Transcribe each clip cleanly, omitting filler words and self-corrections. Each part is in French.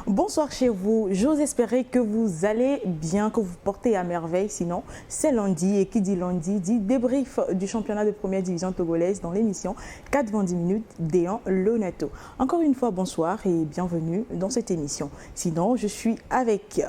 Bonsoir chez vous, j'ose espérer que vous allez bien, que vous portez à merveille, sinon c'est lundi et qui dit lundi dit débrief du championnat de première division togolaise dans l'émission 4-20 minutes d'Éan Lonato. Encore une fois bonsoir et bienvenue dans cette émission. Sinon je suis avec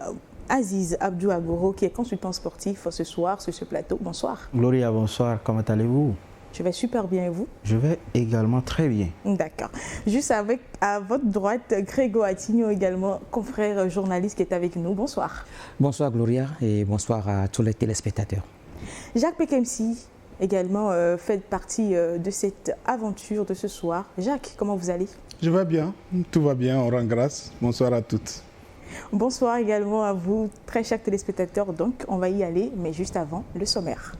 Aziz Abdou Agoro qui est consultant sportif ce soir sur ce plateau. Bonsoir. Gloria, bonsoir, comment allez-vous? Je vais super bien et vous? Je vais également très bien. D'accord. Juste avec, à votre droite, Grégo Atigno également, confrère journaliste qui est avec nous. Bonsoir. Bonsoir Gloria et bonsoir à tous les téléspectateurs. Jacques Pekemsi également fait partie de cette aventure de ce soir. Jacques, comment vous allez? Je vais bien, tout va bien, on rend grâce. Bonsoir à toutes. Bonsoir également à vous, très chers téléspectateurs. Donc, on va y aller, mais juste avant, le sommaire.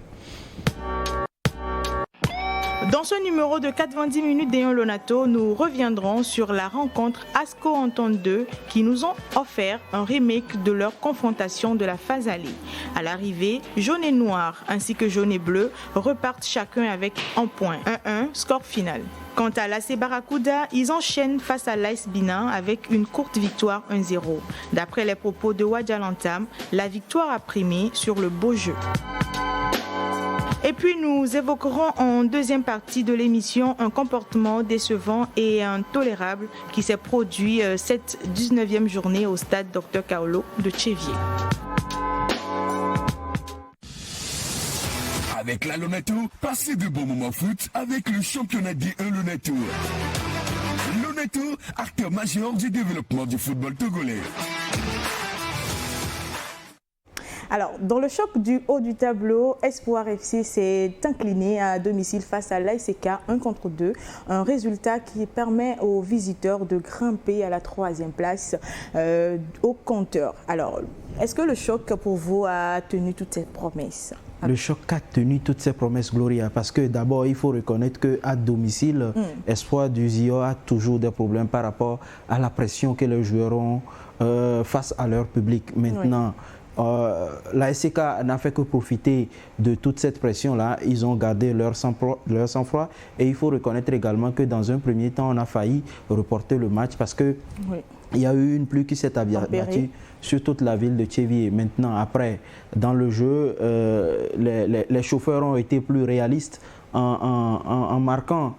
Dans ce numéro de 4-20 minutes d'Éan Lonato, nous reviendrons sur la rencontre ASCO Entente 2 qui nous ont offert un remake de leur confrontation de la phase aller. À l'arrivée, jaune et noir ainsi que jaune et bleu repartent chacun avec un point, 1-1, score final. Quant à l'AC Barracuda, ils enchaînent face à l'AS Binin avec une courte victoire 1-0. D'après les propos de Wadjalantam, la victoire a primé sur le beau jeu. Et puis nous évoquerons en deuxième partie de l'émission un comportement décevant et intolérable qui s'est produit cette 19e journée au stade Dr Kaolo de Tchéviers. Avec la Lonato, passez de bons moments foot avec le championnat D1 Lonato. Lonato, acteur majeur du développement du football togolais. Alors, dans le choc du haut du tableau, Espoir FC s'est incliné à domicile face à l'ASK 1-2. Un résultat qui permet aux visiteurs de grimper à la 3e place au compteur. Alors, est-ce que le choc pour vous a tenu toutes ses promesses? Le choc a tenu toutes ses promesses, Gloria, parce que d'abord, il faut reconnaître qu'à domicile, Espoir du Zio a toujours des problèmes par rapport à la pression que les joueurs ont face à leur public. Maintenant, la SCK n'a fait que profiter de toute cette pression-là. Ils ont gardé leur sang-froid et il faut reconnaître également que dans un premier temps, on a failli reporter le match parce que il y a eu une pluie qui s'est abattue sur toute la ville de Tchéviers. Maintenant, après, dans le jeu, les chauffeurs ont été plus réalistes en marquant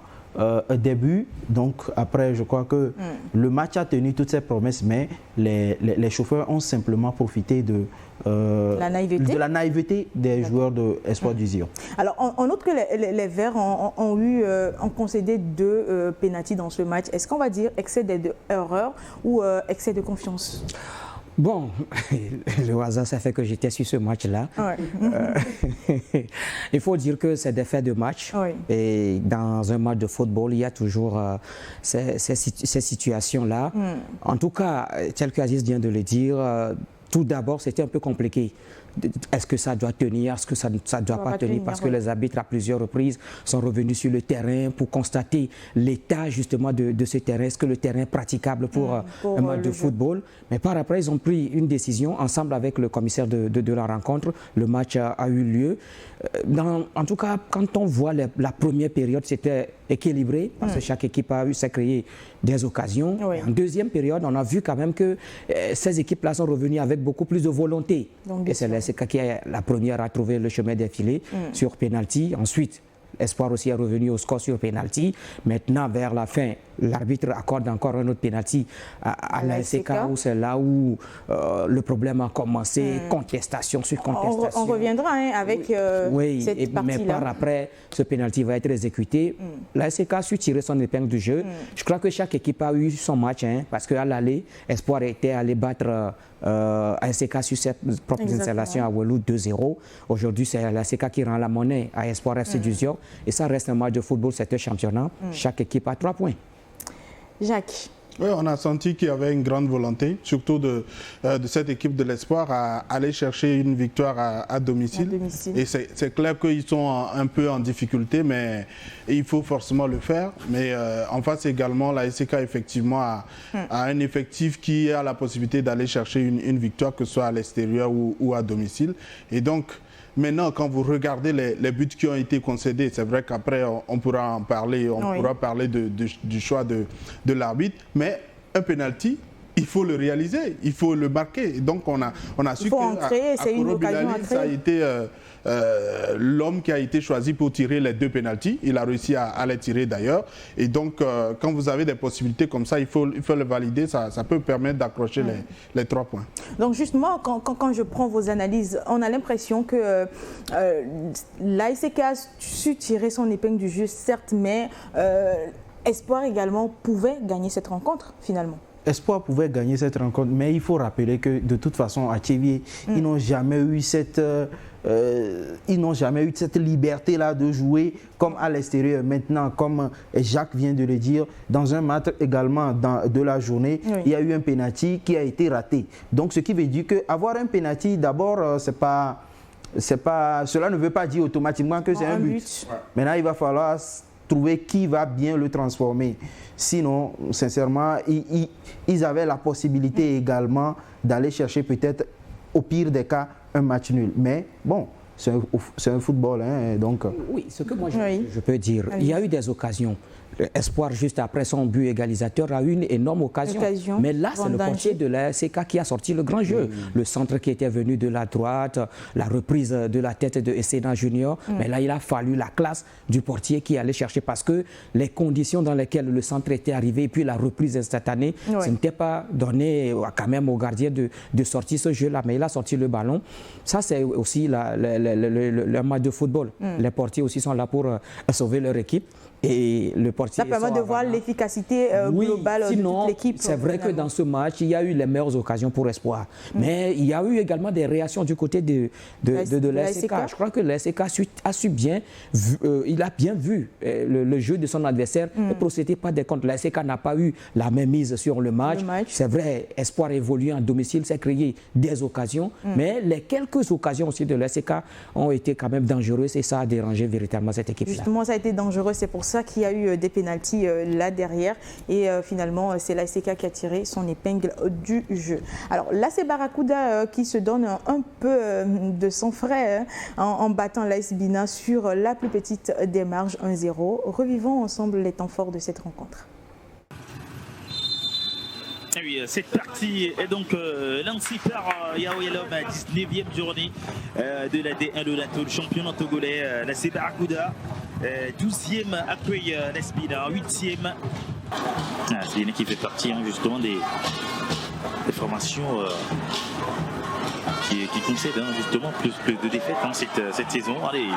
des buts. Donc après, je crois que le match a tenu toutes ses promesses, mais les chauffeurs ont simplement profité de la naïveté des joueurs de Espoir du Zion. Alors, on note que les Verts ont concédé 2 pénaltys dans ce match. Est-ce qu'on va dire excès d'erreur ou excès de confiance? Bon, le hasard, ça fait que j'étais sur ce match-là. Ouais. Il faut dire que c'est des faits de match. Oui. Et dans un match de football, il y a toujours ces situations-là. En tout cas, tel qu'Aziz vient de le dire, tout d'abord, c'était un peu compliqué. Est-ce que ça doit tenir? Est-ce que ça ne doit pas tenir? Parce que les arbitres, à plusieurs reprises, sont revenus sur le terrain pour constater l'état justement de ce terrain. Est-ce que le terrain est praticable pour un match de football? Mais par après, ils ont pris une décision ensemble avec le commissaire de la rencontre. Le match a eu lieu. En tout cas, quand on voit la première période, c'était équilibré parce que chaque équipe s'est créé des occasions. Oui. En deuxième période, on a vu quand même que ces équipes-là sont revenues avec beaucoup plus de volonté. Donc, et c'est l'ASK qui est la première à trouver le chemin des filets sur pénalty. Ensuite, Espoir aussi est revenu au score sur pénalty. Maintenant, vers la fin, l'arbitre accorde encore un autre pénalty à l'ASK, où c'est là où le problème a commencé, contestation sur contestation. On reviendra avec cette partie-là. Mais par après, ce pénalty va être exécuté. L'ASK a su tirer son épingle du jeu. Je crois que chaque équipe a eu son match, parce qu'à l'aller, Espoir était allé battre ASK sur ses propres installations à Walou 2-0. Aujourd'hui, c'est l'ASK qui rend la monnaie à Espoir FC du Zion. Et ça reste un match de football, c'est un championnat. Chaque équipe a 3 points. Jacques. Oui, on a senti qu'il y avait une grande volonté, surtout de cette équipe de l'Espoir, à aller chercher une victoire à domicile. Et c'est clair qu'ils sont un peu en difficulté, mais il faut forcément le faire. Mais en face également, la SCK effectivement a un effectif qui a la possibilité d'aller chercher une victoire, que ce soit à l'extérieur ou à domicile. Et donc, maintenant, quand vous regardez les buts qui ont été concédés, c'est vrai qu'après, on pourra en parler, pourra parler du choix de l'arbitre, mais un penalty, il faut le réaliser, il faut le marquer. Donc on a su que c'est une occasion à créer. Ça a été l'homme qui a été choisi pour tirer les 2 pénaltys. Il a réussi à les tirer d'ailleurs. Et donc quand vous avez des possibilités comme ça, il faut le valider. Ça peut permettre d'accrocher les 3 points. Donc justement, quand je prends vos analyses, on a l'impression que l'ASC a su tirer son épingle du jeu, certes, mais Espoir également pouvait gagner cette rencontre finalement. Espoir pouvait gagner cette rencontre, mais il faut rappeler que de toute façon, à Tchévier, ils n'ont jamais eu cette liberté-là de jouer comme à l'extérieur. Maintenant, comme Jacques vient de le dire, dans un match également de la journée, il y a eu un pénalty qui a été raté. Donc, ce qui veut dire qu'avoir un pénalty, d'abord, cela ne veut pas dire automatiquement que c'est un but. Ouais. Maintenant, il va falloir trouver qui va bien le transformer. Sinon, sincèrement, ils avaient la possibilité également d'aller chercher peut-être, au pire des cas, un match nul. Mais bon, c'est un football, hein, donc... Oui, ce que moi je peux dire, il y a eu des occasions. Espoir, juste après son but égalisateur, a eu une énorme occasion. Mais là, c'est le portier de la SCK qui a sorti le grand jeu. Le centre qui était venu de la droite, la reprise de la tête de Essena Junior. Mais là, il a fallu la classe du portier qui allait chercher parce que les conditions dans lesquelles le centre était arrivé et puis la reprise instantanée, ce n'était pas donné quand même au gardien de sortir ce jeu-là. Mais il a sorti le ballon. Ça, c'est aussi le match de football. Les portiers aussi sont là pour sauver leur équipe. Et le portier, ça permet de voir l'efficacité globale de toute l'équipe. C'est vrai que dans ce match, il y a eu les meilleures occasions pour Espoir. Mais il y a eu également des réactions du côté de l'ASK. Je crois que l'ASK a su bien, il a bien vu le jeu de son adversaire et procédé pas des comptes. L'ASK n'a pas eu la même mise sur le match. C'est vrai, Espoir évolue en domicile, s'est créé des occasions. Mais les quelques occasions aussi de l'ASK ont été quand même dangereuses et ça a dérangé véritablement cette équipe-là. Justement, ça a été dangereux, c'est pour ça qu'il y a eu des pénaltys là derrière et finalement c'est l'ASK qui a tiré son épingle du jeu. Alors l'AS Barracuda qui se donne un peu de sang frais en battant l'AS Bina sur la plus petite des marges 1-0. Revivons ensemble les temps forts de cette rencontre. Oui, cette partie est donc lancée par Yao Yalom à 19e journée de la D1 Lonato, le championnat togolais, l'AS Barracuda. 12e accueille l'Espina, 8e. C'est une équipe qui fait partie justement des formations qui concèdent justement plus de défaites cette saison. Allez,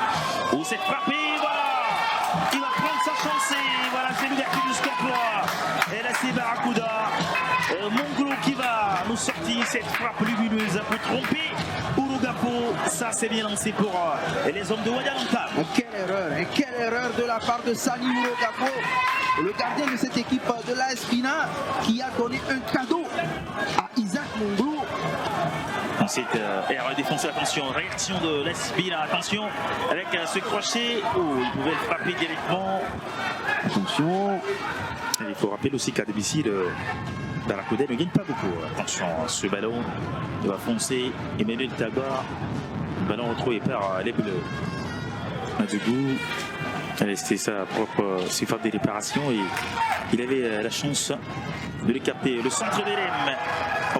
cette frappée, voilà, il va prendre sa chance et voilà, c'est l'ouverture du score pour l'AS Barracuda. Mongolo qui va nous sortir cette frappe lumineuse, un peu trompée. Urugapo, ça c'est bien lancé pour les hommes de Ouadalanta. Quelle erreur de la part de Sani Urugapo, le gardien de cette équipe de l'AS Bina, qui a donné un cadeau à Isaac Mongolo. Ensuite, erreur défensive, attention, réaction de l'AS Bina, attention, avec ce crochet, il pouvait le frapper directement. Attention, il faut rappeler aussi qu'à domicile, Barracuda ne gagne pas beaucoup. Attention, ce ballon, il va foncer. Emmanuel Tabar, le ballon retrouvé par les Bleus. Madougou, c'était sa propre surface de réparation et il avait la chance de le capter. Le centre de l'EM,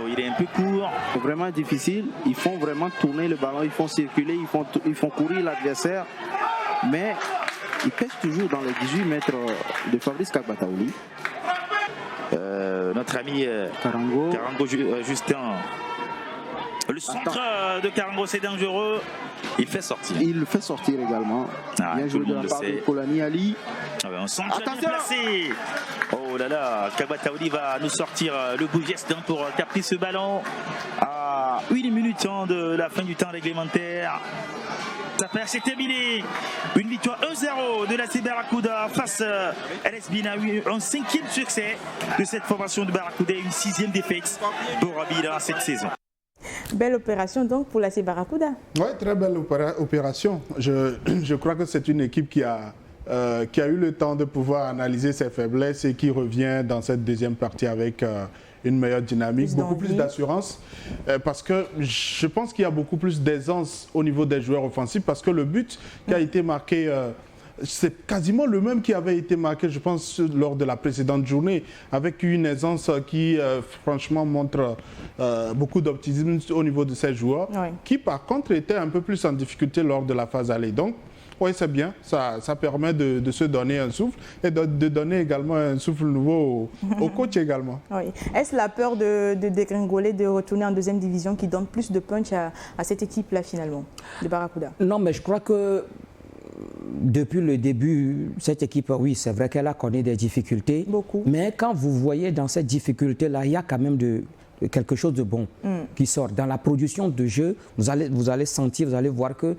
il est un peu court. C'est vraiment difficile. Ils font vraiment tourner le ballon, ils font circuler, ils font courir l'adversaire. Mais ils pêchent toujours dans les 18 mètres de Fabrice Kagbataouli. Notre ami Karango Justin. Le centre de Karango, c'est dangereux. Il fait sortir. Il le fait sortir également. Bien joué de la part de Kolani Ali. Un centre bien placé. Oh là là, Kagbataouli va nous sortir le beau geste pour capter ce ballon à 1 minute de la fin du temps réglementaire. Ça c'est terminé. Une victoire 1-0 de l'AS Barracuda face à l'AS Bina. Un 5e succès de cette formation de Barracuda. Une 6e défaite pour Bina cette saison. Belle opération donc pour l'AS Barracuda. Oui, très belle opération. Je crois que c'est une équipe qui a eu le temps de pouvoir analyser ses faiblesses et qui revient dans cette deuxième partie avec une meilleure dynamique, beaucoup plus d'assurance, parce que je pense qu'il y a beaucoup plus d'aisance au niveau des joueurs offensifs, parce que le but qui a été marqué c'est quasiment le même qui avait été marqué, je pense, lors de la précédente journée, avec une aisance qui, franchement, montre beaucoup d'optimisme au niveau de ces joueurs, qui, par contre, étaient un peu plus en difficulté lors de la phase aller. Donc, oui, c'est bien. Ça permet de se donner un souffle et de donner également un souffle nouveau au coach également. Oui. Est-ce la peur de dégringoler, de retourner en deuxième division qui donne plus de punch à cette équipe-là finalement, de Barracuda? Non, mais je crois que depuis le début, cette équipe, oui, c'est vrai qu'elle a connu des difficultés. Beaucoup. Mais quand vous voyez dans cette difficulté-là, il y a quand même quelque chose de bon qui sort. Dans la production de jeu, vous allez sentir, vous allez voir que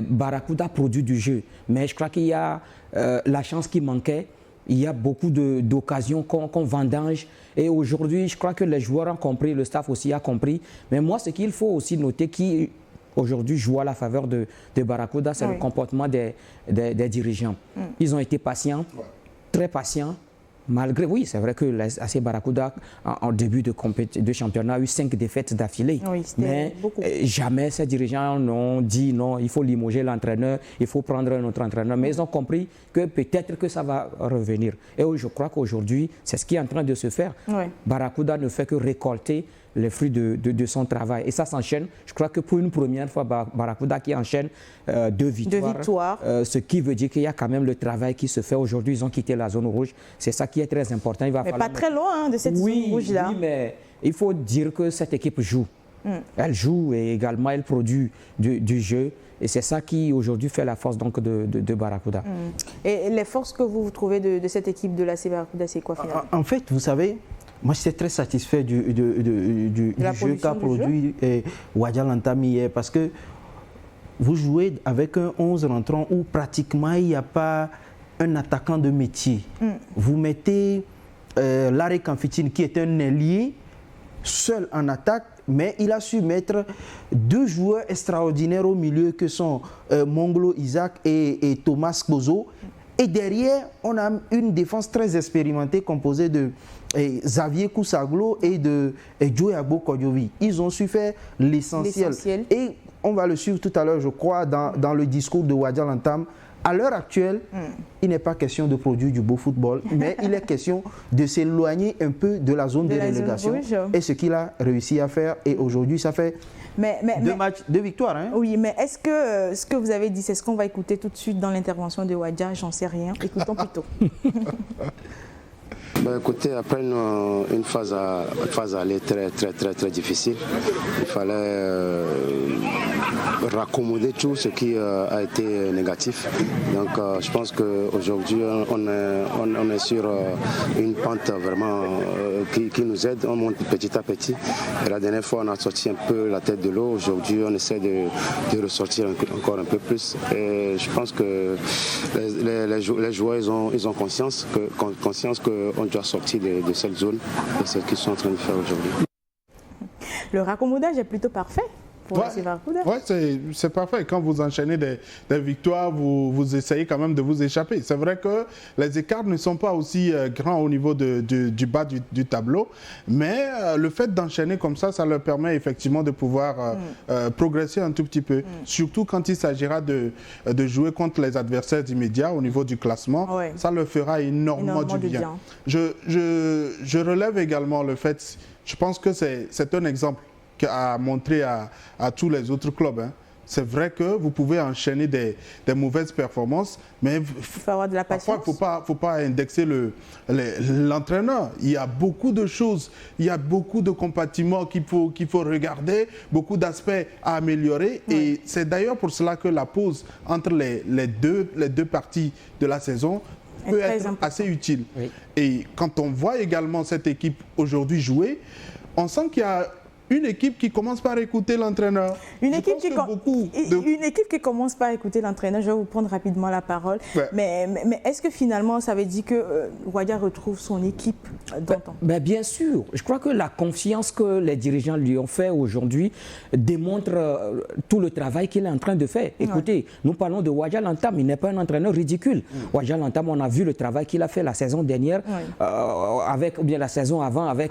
Barracuda produit du jeu. Mais je crois qu'il y a la chance qui manquait. Il y a beaucoup d'occasions qu'on vendange. Et aujourd'hui, je crois que les joueurs ont compris, le staff aussi a compris. Mais moi, ce qu'il faut aussi noter, qui aujourd'hui joue à la faveur de Barracuda, c'est le comportement des dirigeants. Ils ont été patients, très patients. Malgré, oui, c'est vrai que l'AC Barracuda, en début de championnat, a eu 5 défaites d'affilée. Oui, mais jamais ces dirigeants n'ont dit non, il faut limoger l'entraîneur, il faut prendre un autre entraîneur. Mais ils ont compris que peut-être que ça va revenir. Et je crois qu'aujourd'hui, c'est ce qui est en train de se faire. Barracuda ne fait que récolter les fruits de son travail. Et ça s'enchaîne. Je crois que pour une première fois, Barracuda qui enchaîne 2 victoires. Ce qui veut dire qu'il y a quand même le travail qui se fait. Aujourd'hui, ils ont quitté la zone rouge. C'est ça qui est très important. Mais pas très loin de cette zone rouge-là. Oui, mais il faut dire que cette équipe joue. Elle joue et également elle produit du jeu. Et c'est ça qui aujourd'hui fait la force donc, de Barracuda. Et les forces que vous trouvez de cette équipe de l'AC Barracuda, c'est quoi finalement? En fait, vous savez, moi, j'étais très satisfait du jeu qu'a produit Wadja Lantam hier parce que vous jouez avec un 11 rentrant où pratiquement il n'y a pas un attaquant de métier. Vous mettez Larry Kamfitine qui est un ailier seul en attaque, mais il a su mettre 2 joueurs extraordinaires au milieu que sont Mongolo Isaac et Thomas Kozo. Et derrière, on a une défense très expérimentée composée de Xavier Koussaglo et de Djoyabo Kodjovi. Ils ont su faire l'essentiel. Et on va le suivre tout à l'heure, je crois, dans le discours de Wadja Lantam. À l'heure actuelle, il n'est pas question de produire du beau football, mais il est question de s'éloigner un peu de la zone de relégation. Et ce qu'il a réussi à faire, et aujourd'hui, ça fait 2 victoires. Hein. Oui, mais est-ce que ce que vous avez dit, c'est ce qu'on va écouter tout de suite dans l'intervention de Wadja? J'en sais rien. Écoutons plutôt. Écoutez, après une phase aller très difficile, il fallait raccommoder tout ce qui a été négatif. Donc je pense qu'aujourd'hui on est sur une pente vraiment qui nous aide, on monte petit à petit. Et la dernière fois on a sorti un peu la tête de l'eau, aujourd'hui on essaie de ressortir encore un peu plus. Et je pense que les joueurs ils ont conscience qu'on doit sortir de cette zone et c'est ce qu'ils sont en train de faire aujourd'hui. Le raccommodage est plutôt parfait. Oui, c'est parfait. Quand vous enchaînez des victoires, vous essayez quand même de vous échapper. C'est vrai que les écarts ne sont pas aussi grands au niveau du bas du tableau, mais le fait d'enchaîner comme ça leur permet effectivement de pouvoir progresser un tout petit peu. Surtout quand il s'agira de jouer contre les adversaires immédiats au niveau du classement, ça leur fera énormément du bien. Je relève également le fait, je pense que c'est un exemple à montrer à tous les autres clubs. Hein. C'est vrai que vous pouvez enchaîner des mauvaises performances, mais il faut avoir de la patience. Parfois, il ne faut pas indexer l'entraîneur. Il y a beaucoup de choses, il y a beaucoup de compartiments qu'il faut regarder, beaucoup d'aspects à améliorer. Et c'est d'ailleurs pour cela que la pause entre les deux parties de la saison peut être assez utile. Oui. Et quand on voit également cette équipe aujourd'hui jouer, on sent qu'il y a une équipe qui commence par écouter l'entraîneur. Une équipe qui commence par écouter l'entraîneur, je vais vous prendre rapidement la parole. Ouais. Mais est-ce que finalement, ça veut dire que Wadja retrouve son équipe d'antan? Bien sûr. Je crois que la confiance que les dirigeants lui ont fait aujourd'hui démontre tout le travail qu'il est en train de faire. Écoutez, nous parlons de Wadja Lantam, il n'est pas un entraîneur ridicule. Wadja Lantam, on a vu le travail qu'il a fait la saison dernière, ou bien la saison avant avec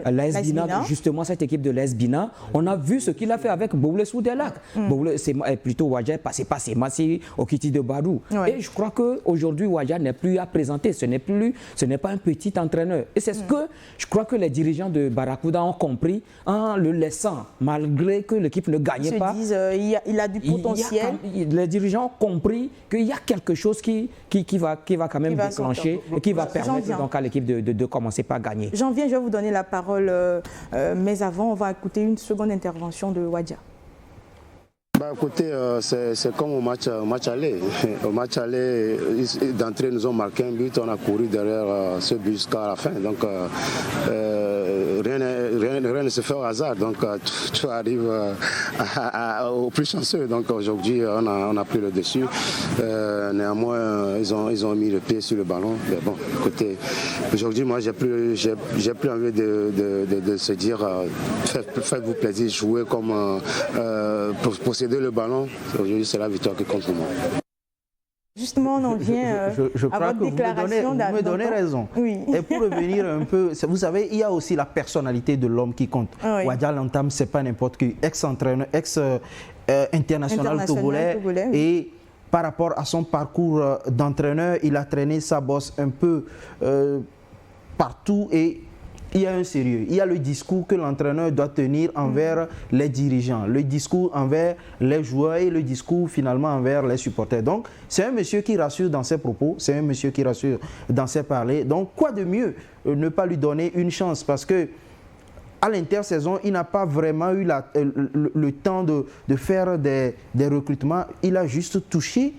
l'AS Bina, justement cette équipe de l'AS Bina, on a vu ce qu'il a fait avec Boulé Soudelac. Boulé, c'est plutôt Wadja, c'est pas Massi Okiti de Badou. Et je crois qu'aujourd'hui, Wadja n'est plus à présenter. Ce n'est pas un petit entraîneur. Et c'est ce que je crois que les dirigeants de Barracuda ont compris en le laissant, malgré que l'équipe ne gagnait pas. Ils se disent, il a du potentiel. Les dirigeants ont compris qu'il y a quelque chose qui va quand même déclencher et qui va permettre donc à l'équipe de commencer par gagner. J'en viens, je vais vous donner la parole, mais avant, on va écouter une seconde intervention de Wadja. Écoutez, c'est comme au match aller. Au match aller, d'entrée, nous ont marqué un but, on a couru derrière ce but jusqu'à la fin. Donc, rien ne se fait au hasard. Donc, tout arrive au plus chanceux. Donc, aujourd'hui, on a pris le dessus. Néanmoins, ils ont mis le pied sur le ballon. Mais bon, écoutez, aujourd'hui, moi, j'ai plus envie de se dire faites-vous plaisir, jouez comme posséder le ballon. Aujourd'hui, c'est la victoire qui compte pour moi. Justement, on en vient je crois à votre déclaration. Vous me donnez raison. Oui. Et pour revenir un peu, vous savez, il y a aussi la personnalité de l'homme qui compte. Oui. Wadja Lantam, ce n'est pas n'importe qui, ex-entraîneur, ex-international togolais. Et par rapport à son parcours d'entraîneur, il a traîné sa bosse un peu partout et il y a un sérieux. Il y a le discours que l'entraîneur doit tenir envers les dirigeants, le discours envers les joueurs et le discours finalement envers les supporters. Donc, c'est un monsieur qui rassure dans ses propos, c'est un monsieur qui rassure dans ses parlers. Donc, quoi de mieux ne pas lui donner une chance parce que à l'intersaison, il n'a pas vraiment eu le temps de faire des recrutements. Il a juste touché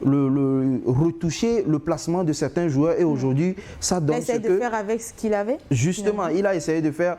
retoucher le placement de certains joueurs et aujourd'hui ça donne ce de faire avec ce qu'il avait. Justement, il a essayé de faire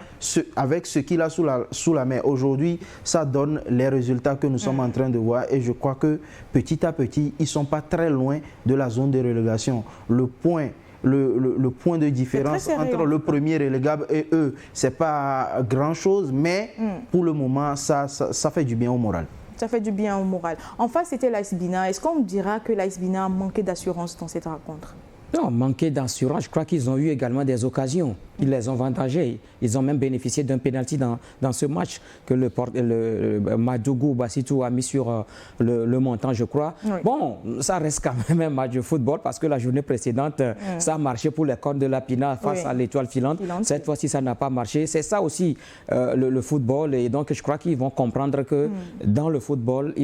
avec ce qu'il a sous la main. Aujourd'hui, ça donne les résultats que nous sommes en train de voir et je crois que petit à petit, ils ne sont pas très loin de la zone de relégation. Le point de différence entre le premier relégable et eux, ce n'est pas grand-chose, mais pour le moment, ça fait du bien au moral. Ça fait du bien au moral. En face, c'était l'AS Bina. Est-ce qu'on dira que l'AS Bina a manqué d'assurance dans cette rencontre? Non, manqué d'assurance. Je crois qu'ils ont eu également des occasions. Ils les ont vantagées. Ils ont même bénéficié d'un pénalty dans ce match que le Madougou Bassitou a mis sur le montant, je crois. Oui. Bon, ça reste quand même un match de football parce que la journée précédente, ça a marché pour les cornes de la Pina face à l'Étoile filante. Cette fois-ci, ça n'a pas marché. C'est ça aussi le football. Et donc, je crois qu'ils vont comprendre que dans le football,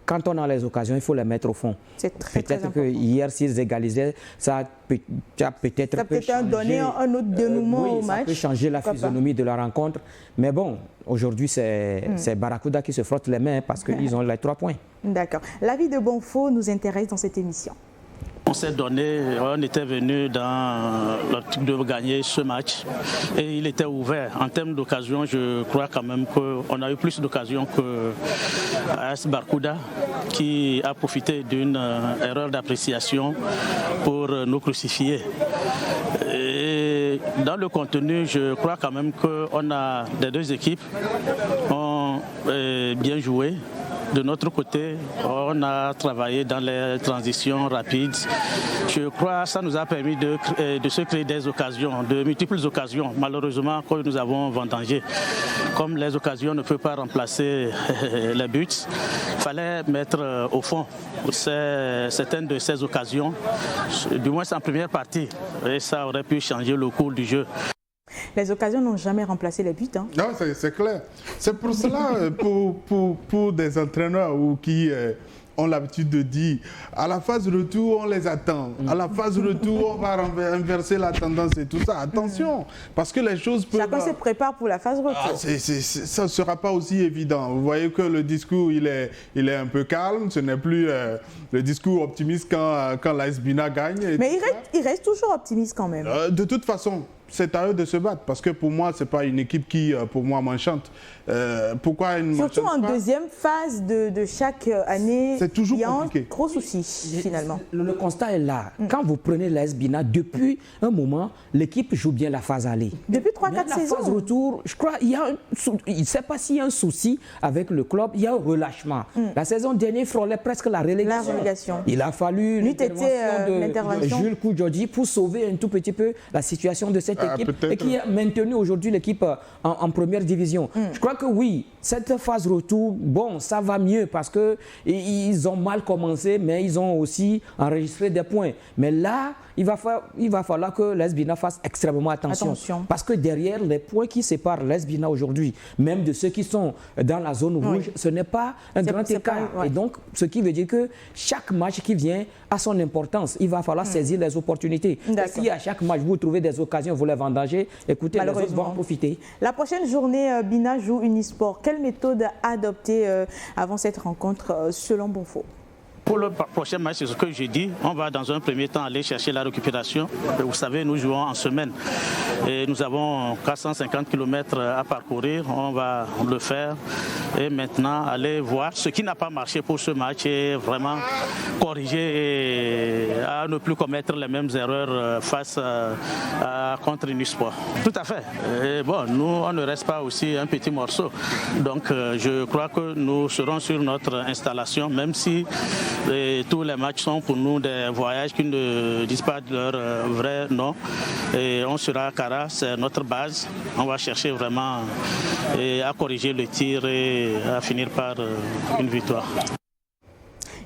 quand on a les occasions, il faut les mettre au fond. C'est très important. Peut-être que hier, s'ils égalisaient, ça a peut-être donné un autre dénouement au match. Ça peut changer la physionomie de la rencontre. Mais bon, aujourd'hui, c'est Barracuda qui se frotte les mains parce qu'ils ont les 3 points. D'accord. L'avis de Bonfo nous intéresse dans cette émission. On s'est donné, on était venu dans l'optique de gagner ce match et il était ouvert. En termes d'occasion, je crois quand même qu'on a eu plus d'occasions que AS Barracuda qui a profité d'une erreur d'appréciation pour nous crucifier. Et dans le contenu, je crois quand même qu'on a les deux équipes ont bien joué. De notre côté, on a travaillé dans les transitions rapides. Je crois que ça nous a permis de se créer des occasions, de multiples occasions, malheureusement, que nous avons vendangées. Comme les occasions ne peuvent pas remplacer les buts, il fallait mettre au fond certaines de ces occasions, du moins en première partie, et ça aurait pu changer le cours du jeu. Les occasions n'ont jamais remplacé les buts. Hein. Non, c'est clair. C'est pour cela, pour des entraîneurs qui ont l'habitude de dire à la phase retour, on les attend. À la phase retour, on va inverser la tendance et tout ça. Attention, parce que les choses peuvent... Chacun se prépare pour la phase retour. Ça ne sera pas aussi évident. Vous voyez que le discours, il est un peu calme. Ce n'est plus le discours optimiste quand l'AS Bina gagne. Mais il reste toujours optimiste quand même. De toute façon, c'est à eux de se battre parce que pour moi, ce n'est pas une équipe qui, pour moi, m'enchante. Pourquoi une Surtout en deuxième phase de chaque année, c'est toujours compliqué. Il y a un gros souci finalement. Le constat est là. Quand vous prenez l'AS Bina, depuis un moment, l'équipe joue bien la phase aller. Depuis 3-4 saisons. La phase retour, je crois, il ne sait pas s'il y a un souci avec le club, il y a un relâchement. La saison dernière, il frôlait presque la relégation. Il a fallu l'intervention de Jules Koudjodi pour sauver un tout petit peu la situation de cette cette équipe et qui a maintenu aujourd'hui l'équipe en première division. Je crois que oui, cette phase retour, bon, ça va mieux parce qu'ils ont mal commencé, mais ils ont aussi enregistré des points. Mais là, il va falloir que l'AS Bina fasse extrêmement attention. Parce que derrière les points qui séparent l'AS Bina aujourd'hui, même de ceux qui sont dans la zone rouge, ce n'est pas un grand écart. Et donc, ce qui veut dire que chaque match qui vient a son importance. Il va falloir saisir les opportunités. Et si à chaque match, vous trouvez des occasions, vous les vendanger, écoutez, les autres vont en profiter. La prochaine journée, Bina joue Unisport. Quelle méthode adopter avant cette rencontre, selon Bonfo? Pour le prochain match, c'est ce que je dis. On va dans un premier temps aller chercher la récupération. Vous savez, nous jouons en semaine et nous avons 450 km à parcourir. On va le faire et maintenant aller voir ce qui n'a pas marché pour ce match et vraiment corriger et à ne plus commettre les mêmes erreurs face contre Unisport. Tout à fait. Et bon, nous, on ne reste pas aussi un petit morceau. Donc, je crois que nous serons sur notre installation, même si et tous les matchs sont pour nous des voyages qui ne disent pas de leur vrai nom. Et on sera à Kara, c'est notre base. On va chercher vraiment à corriger le tir et à finir par une victoire.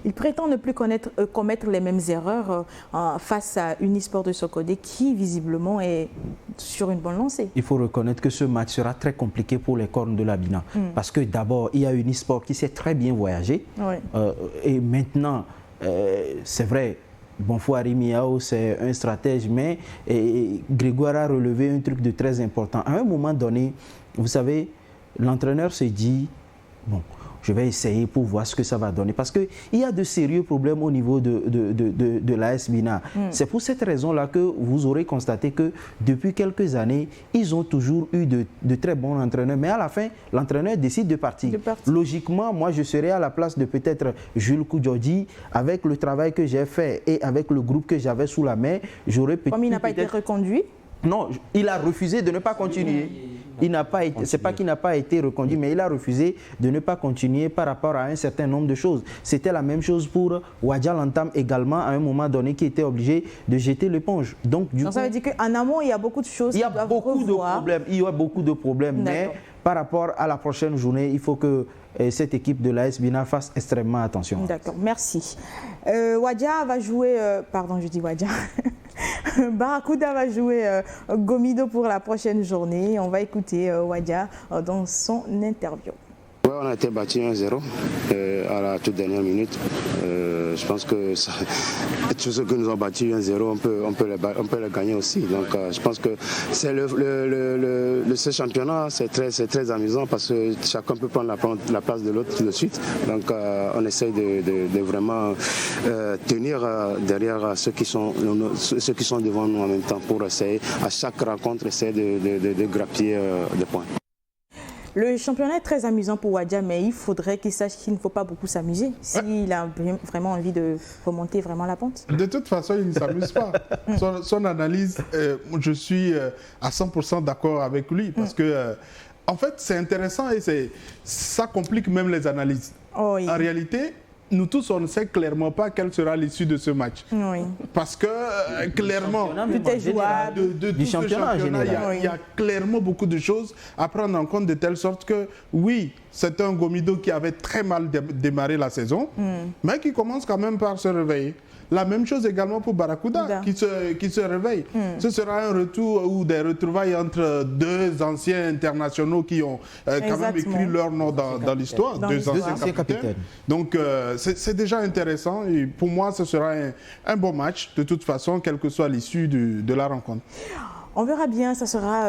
Il prétend ne plus commettre les mêmes erreurs face à Unisport de Sokodé qui visiblement est sur une bonne lancée. Il faut reconnaître que ce match sera très compliqué pour les cornes de la Bina. Parce que d'abord, il y a Unisport qui sait très bien voyager. Et maintenant, c'est vrai, Bonfo Arimiao, c'est un stratège, mais Grégoire a relevé un truc de très important. À un moment donné, vous savez, l'entraîneur se dit, bon, je vais essayer pour voir ce que ça va donner. Parce qu'il y a de sérieux problèmes au niveau de l'AS Bina. C'est pour cette raison-là que vous aurez constaté que depuis quelques années, ils ont toujours eu de très bons entraîneurs. Mais à la fin, l'entraîneur décide de partir. Logiquement, moi, je serais à la place de peut-être Jules Koudjodji. Avec le travail que j'ai fait et avec le groupe que j'avais sous la main, j'aurais peut-être... Comme il n'a pas été reconduit? Non, il a refusé de ne pas continuer. C'est pas qu'il n'a pas été reconduit, mais il a refusé de ne pas continuer par rapport à un certain nombre de choses. C'était la même chose pour Wadja Lantam également, à un moment donné, qui était obligé de jeter l'éponge. Donc, ça veut dire qu'en amont, il y a beaucoup de choses. Il y a beaucoup de problèmes. Il y a beaucoup de problèmes, mais par rapport à la prochaine journée, il faut que cette équipe de l'AS Bina fasse extrêmement attention. D'accord, merci. Wadja va jouer... pardon, je dis Wadja. Barracuda va jouer Gomido pour la prochaine journée. On va écouter Wadja dans son interview. Ouais, on a été battu 1-0 à la toute dernière minute. Je pense que tous ceux qui nous ont battu 1-0, on peut le gagner aussi. Donc je pense que c'est ce championnat, c'est très amusant parce que chacun peut prendre la place de l'autre tout de suite. Donc on essaye de vraiment tenir derrière ceux qui sont devant nous en même temps pour essayer à chaque rencontre essayer de grappiller des points. Le championnat est très amusant pour Wadja, mais il faudrait qu'il sache qu'il ne faut pas beaucoup s'amuser s'il a vraiment envie de remonter vraiment la pente. De toute façon, il ne s'amuse pas. Son analyse, je suis à 100% d'accord avec lui parce que, en fait, c'est intéressant et ça complique même les analyses. En réalité, nous tous, on ne sait clairement pas quelle sera l'issue de ce match. Parce que, clairement, du championnat, il y a clairement beaucoup de choses à prendre en compte de telle sorte que, oui, c'est un Gomido qui avait très mal démarré la saison, mais qui commence quand même par se réveiller. La même chose également pour Barracuda, qui se réveille. Ce sera un retour ou des retrouvailles entre deux anciens internationaux qui ont quand même écrit leur nom dans l'histoire, deux anciens capitaines. Donc c'est déjà intéressant et pour moi ce sera un bon match de toute façon, quelle que soit l'issue de la rencontre. On verra bien, ça sera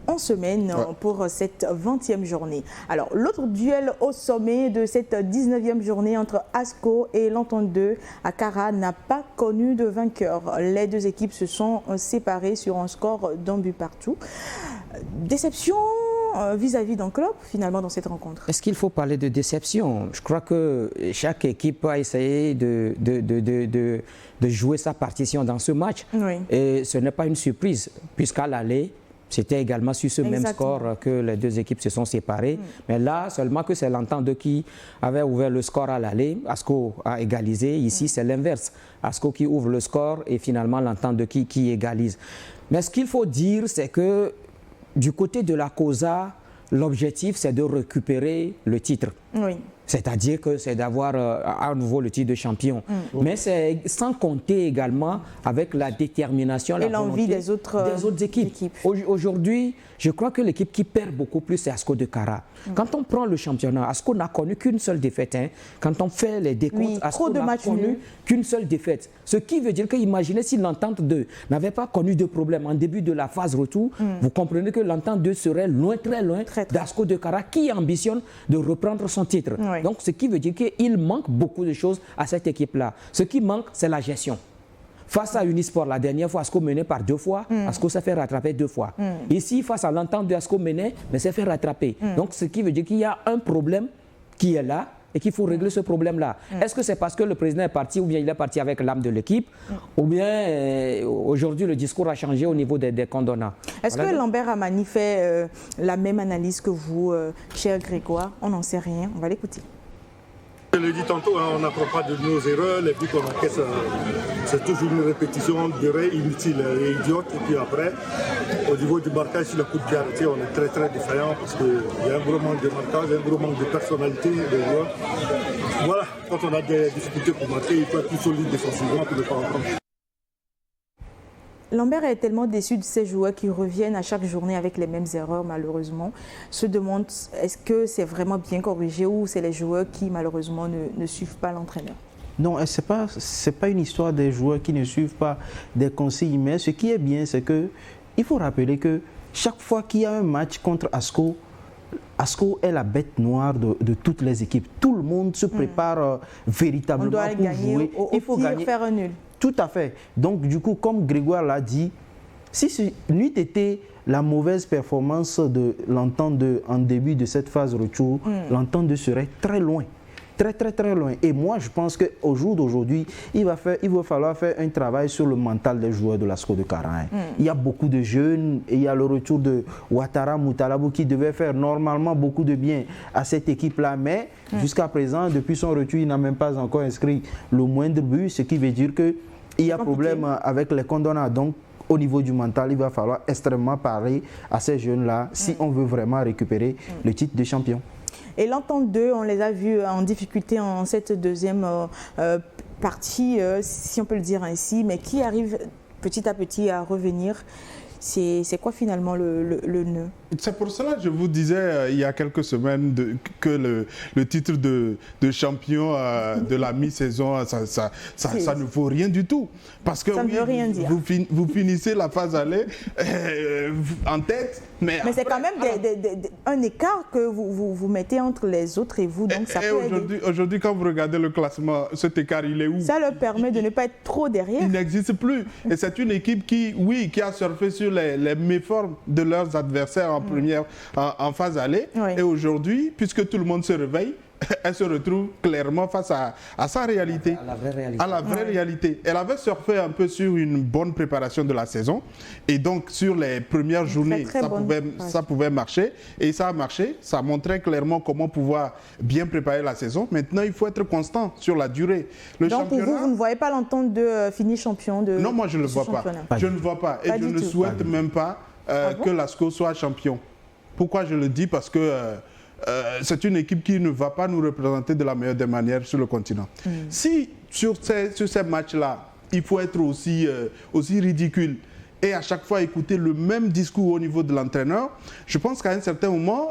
en semaine pour cette 20e journée. Alors, l'autre duel au sommet de cette 19e journée entre ASCO et l'Entente 2 à Kara n'a pas connu de vainqueur. Les deux équipes se sont séparées sur un score d'un but partout. Déception vis-à-vis d'un club, finalement, dans cette rencontre. Est-ce qu'il faut parler de déception? Je crois que chaque équipe a essayé de jouer sa partition dans ce match. Et ce n'est pas une surprise, puisqu'à l'aller, C'était également sur ce même score que les deux équipes se sont séparées. Mais là, seulement que c'est l'Entente 2 qui avait ouvert le score à l'aller. Asco a égalisé. Ici, c'est l'inverse. Asco qui ouvre le score et finalement l'Entente 2 qui égalise. Mais ce qu'il faut dire, c'est que du côté de la COSA, l'objectif, c'est de récupérer le titre. Oui. C'est-à-dire que c'est d'avoir à nouveau le titre de champion. Mais c'est sans compter également avec la détermination, la volonté des autres équipes. Aujourd'hui, je crois que l'équipe qui perd beaucoup plus, c'est Asco de Kara. Quand on prend le championnat, Asco n'a connu qu'une seule défaite. Quand on fait les décomptes, Asco n'a connu qu'une seule défaite. Ce qui veut dire que, imaginez si l'Entente 2 n'avait pas connu de problème en début de la phase retour, vous comprenez que l'Entente 2 serait loin, très loin d'Asco de Kara qui ambitionne de reprendre son titre. Oui. Donc, ce qui veut dire qu'il manque beaucoup de choses à cette équipe-là. Ce qui manque, c'est la gestion. Face à Unisport, la dernière fois, Asco menait par 2 fois, Asco s'est fait rattraper 2 fois. Ici, face à l'Entente de Asco menait, mais s'est fait rattraper. Donc, ce qui veut dire qu'il y a un problème qui est là et qu'il faut régler ce problème-là. Est-ce que c'est parce que le président est parti ou bien il est parti avec l'âme de l'équipe ou bien aujourd'hui le discours a changé au niveau des condonnats? Est-ce que Lambert Amani fait la même analyse que vous, cher Grégoire? On n'en sait rien, on va l'écouter. Je l'ai dit tantôt, hein, on n'apprend pas de nos erreurs, les buts qu'on encaisse, c'est toujours une répétition d'erreurs inutiles et idiotes. Et puis après, au niveau du marquage, sur le coup de pied, on est très très défaillant parce qu'il y a un gros manque de marquage, un gros manque de personnalité des joueurs. Voilà, quand on a des difficultés pour marquer, il faut être plus solide défensivement pour ne pas en prendre. Lambert est tellement déçu de ces joueurs qui reviennent à chaque journée avec les mêmes erreurs, malheureusement. Se demande, est-ce que c'est vraiment bien corrigé ou c'est les joueurs qui, malheureusement, ne suivent pas l'entraîneur? Non, ce n'est pas une histoire des joueurs qui ne suivent pas des consignes. Mais ce qui est bien, c'est qu'il faut rappeler que chaque fois qu'il y a un match contre Asco, Asco est la bête noire de toutes les équipes. Tout le monde se prépare véritablement pour gagner, jouer. Il faut gagner, faire un nul. Tout à fait. Donc, du coup, comme Grégoire l'a dit, si ce n'eût été la mauvaise performance de l'Entente en début de cette phase retour, l'Entente serait très loin. Très, très, très loin. Et moi, je pense qu'au jour d'aujourd'hui, il va falloir faire un travail sur le mental des joueurs de l'Asco de Kara. Il y a beaucoup de jeunes et il y a le retour de Ouattara Moutalabou qui devait faire normalement beaucoup de bien à cette équipe-là. Mais jusqu'à présent, depuis son retour, il n'a même pas encore inscrit le moindre but, ce qui veut dire qu'il y a problème avec les condonnats. Donc, au niveau du mental, il va falloir extrêmement parler à ces jeunes-là si on veut vraiment récupérer le titre de champion. Et l'Entente 2, on les a vus en difficulté en cette deuxième partie, si on peut le dire ainsi, mais qui arrive petit à petit à revenir. C'est quoi finalement le nœud? C'est pour cela que je vous disais il y a quelques semaines que le titre de champion de la mi-saison, ça ne vaut rien du tout. Parce que ça ne veut rien dire. Vous finissez la phase aller en tête. Mais c'est quand même un écart que vous mettez entre les autres et vous. Donc ça peut aujourd'hui, quand vous regardez le classement, cet écart, il est où? Ça leur permet de ne pas être trop derrière. Il n'existe plus. Et c'est une équipe qui a surfé sur les méformes de leurs adversaires en phase aller. Oui. Et aujourd'hui, puisque tout le monde se réveille, elle se retrouve clairement face à sa réalité. À la vraie réalité. À la vraie réalité. Elle avait surfé un peu sur une bonne préparation de la saison. Et donc, sur les premières journées, ça pouvait marcher. Et ça a marché. Ça montrait clairement comment pouvoir bien préparer la saison. Maintenant, il faut être constant sur la durée. Donc, pour vous ne voyez pas l'Entente de finir champion de Non, moi, je ne le vois pas. Je ne vois pas. Et je ne souhaite même pas que l'ASCO soit champion. Pourquoi je le dis? Parce que c'est une équipe qui ne va pas nous représenter de la meilleure des manières sur le continent. Si sur ces matchs-là, il faut être aussi ridicule et à chaque fois écouter le même discours au niveau de l'entraîneur, je pense qu'à un certain moment,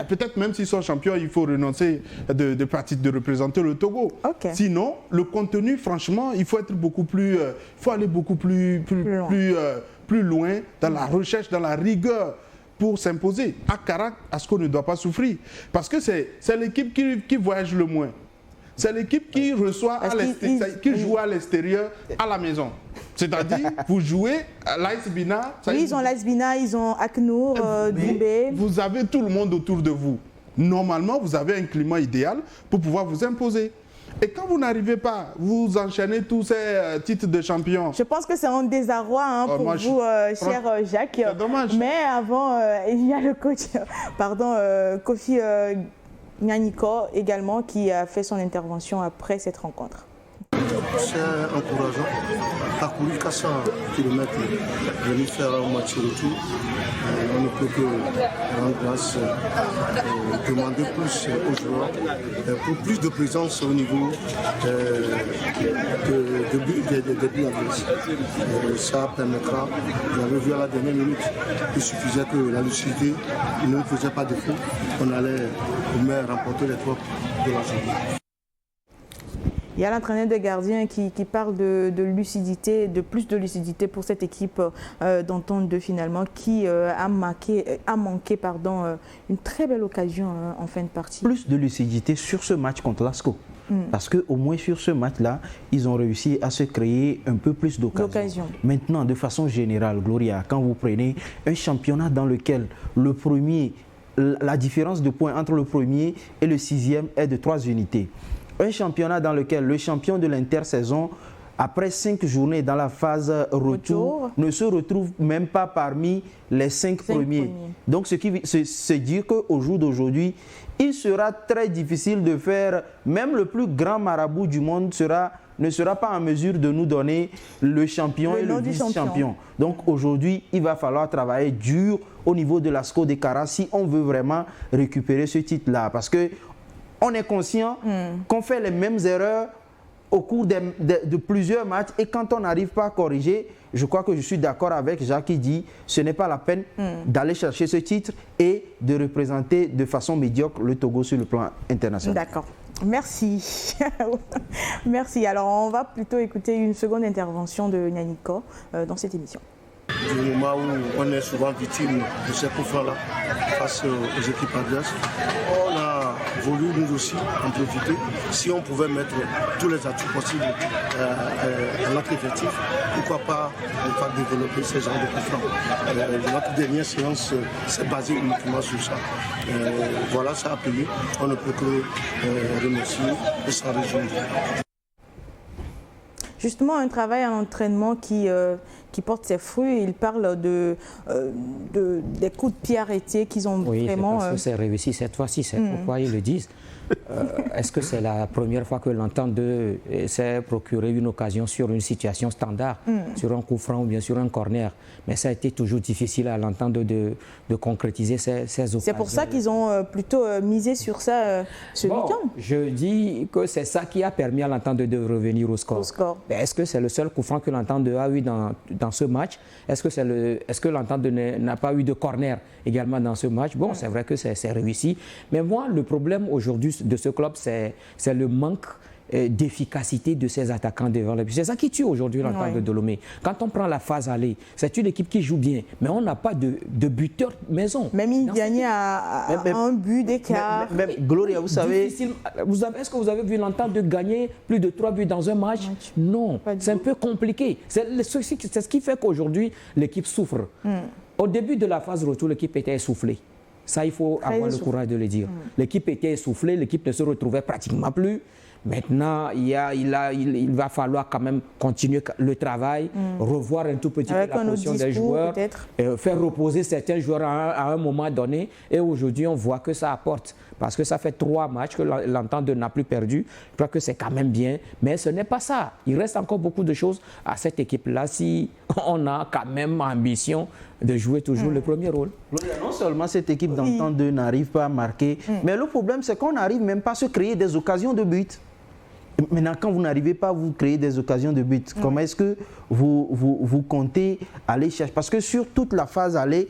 peut-être même s'ils sont champions, il faut renoncer de représenter le Togo. Okay. Sinon, le contenu, franchement, il faut être beaucoup plus, il faut aller beaucoup plus loin dans la recherche, dans la rigueur pour s'imposer. À Kara, Asco ne doit pas souffrir parce que c'est l'équipe qui voyage le moins. C'est l'équipe qui reçoit qui joue à l'extérieur, à la maison. C'est-à-dire, vous jouez à l'AS Bina. Oui, ils ont l'AS Bina, ils ont Aknour, Doumbé. Vous avez tout le monde autour de vous. Normalement, vous avez un climat idéal pour pouvoir vous imposer. Et quand vous n'arrivez pas, vous enchaînez tous ces titres de champion. Je pense que c'est un désarroi pour vous, cher Jacques. C'est dommage. Mais avant, il y a le coach, Kofi Nyaniko également, qui a fait son intervention après cette rencontre. C'est encourageant. Parcouru 400 km, venir faire un match retour. On ne peut que rendre grâce, demander plus aux joueurs pour plus de présence au niveau des buts adverses. Ça permettra, vous avez vu à la dernière minute, il suffisait que la lucidité ne faisait pas défaut. On allait au moins remporter les 3 de la journée. Il y a l'entraîneur de gardien qui parle de lucidité, de plus de lucidité pour cette équipe d'Entente 2 finalement, qui a manqué une très belle occasion en fin de partie. Plus de lucidité sur ce match contre l'ASCO. Parce qu'au moins sur ce match-là, ils ont réussi à se créer un peu plus d'occasions. Maintenant, de façon générale, Gloria, quand vous prenez un championnat dans lequel la différence de points entre le premier et le 6e est de 3 unités. Un championnat dans lequel le champion de l'intersaison, après 5 journées dans la phase retour, ne se retrouve même pas parmi les 5 premiers. Donc, c'est dire qu'au jour d'aujourd'hui, il sera très difficile de faire, même le plus grand marabout du monde ne sera pas en mesure de nous donner le champion et le vice-champion. Donc aujourd'hui, il va falloir travailler dur au niveau de l'ASCO de Kara si on veut vraiment récupérer ce titre-là. Parce que on est conscient qu'on fait les mêmes erreurs au cours de plusieurs matchs et quand on n'arrive pas à corriger, je crois que je suis d'accord avec Jacques qui dit ce n'est pas la peine d'aller chercher ce titre et de représenter de façon médiocre le Togo sur le plan international. D'accord. Merci. Merci. Alors, on va plutôt écouter une seconde intervention de Nyaniko dans cette émission. Du moment où on est souvent victime de ces coups francs-là face aux équipes adverses, on a voulu nous aussi en profiter. Si on pouvait mettre tous les atouts possibles à notre effectif, pourquoi pas ne pas développer ces genres de coups francs. Notre dernière séance s'est basée uniquement sur ça. Voilà, ça a payé. On ne peut que remercier et s'en réjouir. Justement, un travail en entraînement qui porte ses fruits. Il parle des coups de pied arrêtés qu'ils ont vraiment... Oui, parce que c'est réussi cette fois-ci, c'est pourquoi ils le disent. Est-ce que c'est la première fois que l'Entente 2 s'est procuré une occasion sur une situation standard, sur un coup franc ou bien sur un corner? Mais ça a été toujours difficile à l'Entente de concrétiser ces occasions. C'est pour ça qu'ils ont plutôt misé sur ça ce week-end. Je dis que c'est ça qui a permis à l'Entente de revenir au score. Est-ce que c'est le seul coup franc que l'Entente 2 a eu dans ce match? Est-ce que l'Entente 2 n'a pas eu de corner également dans ce match? Bon, c'est vrai que c'est réussi. Mais moi, le problème aujourd'hui de ce club, c'est le manque d'efficacité de ses attaquants devant le but. C'est ça qui tue aujourd'hui l'Entente de Dahomey. Quand on prend la phase aller, c'est une équipe qui joue bien, mais on n'a pas de buteur maison. Même il gagnait à un but d'écart. Même Gloria, vous savez... Est-ce que vous avez vu l'Entente de gagner plus de 3 buts dans un match? Non, c'est un peu compliqué. C'est ce qui fait qu'aujourd'hui, l'équipe souffre. Au début de la phase retour, l'équipe était essoufflée. Ça, il faut avoir le courage de le dire. L'équipe était essoufflée, l'équipe ne se retrouvait pratiquement plus. Maintenant, il va falloir quand même continuer le travail, revoir un tout petit peu la position des joueurs, faire reposer certains joueurs à un moment donné. Et aujourd'hui, on voit que ça apporte. Parce que ça fait 3 matchs que l'Entente n'a plus perdu. Je crois que c'est quand même bien. Mais ce n'est pas ça. Il reste encore beaucoup de choses à cette équipe-là si on a quand même ambition de jouer toujours le premier rôle. Non seulement cette équipe d'Entente 2 n'arrive pas à marquer, mais le problème c'est qu'on n'arrive même pas à se créer des occasions de but. Maintenant, quand vous n'arrivez pas à vous créer des occasions de but, comment est-ce que vous comptez aller chercher? Parce que sur toute la phase aller,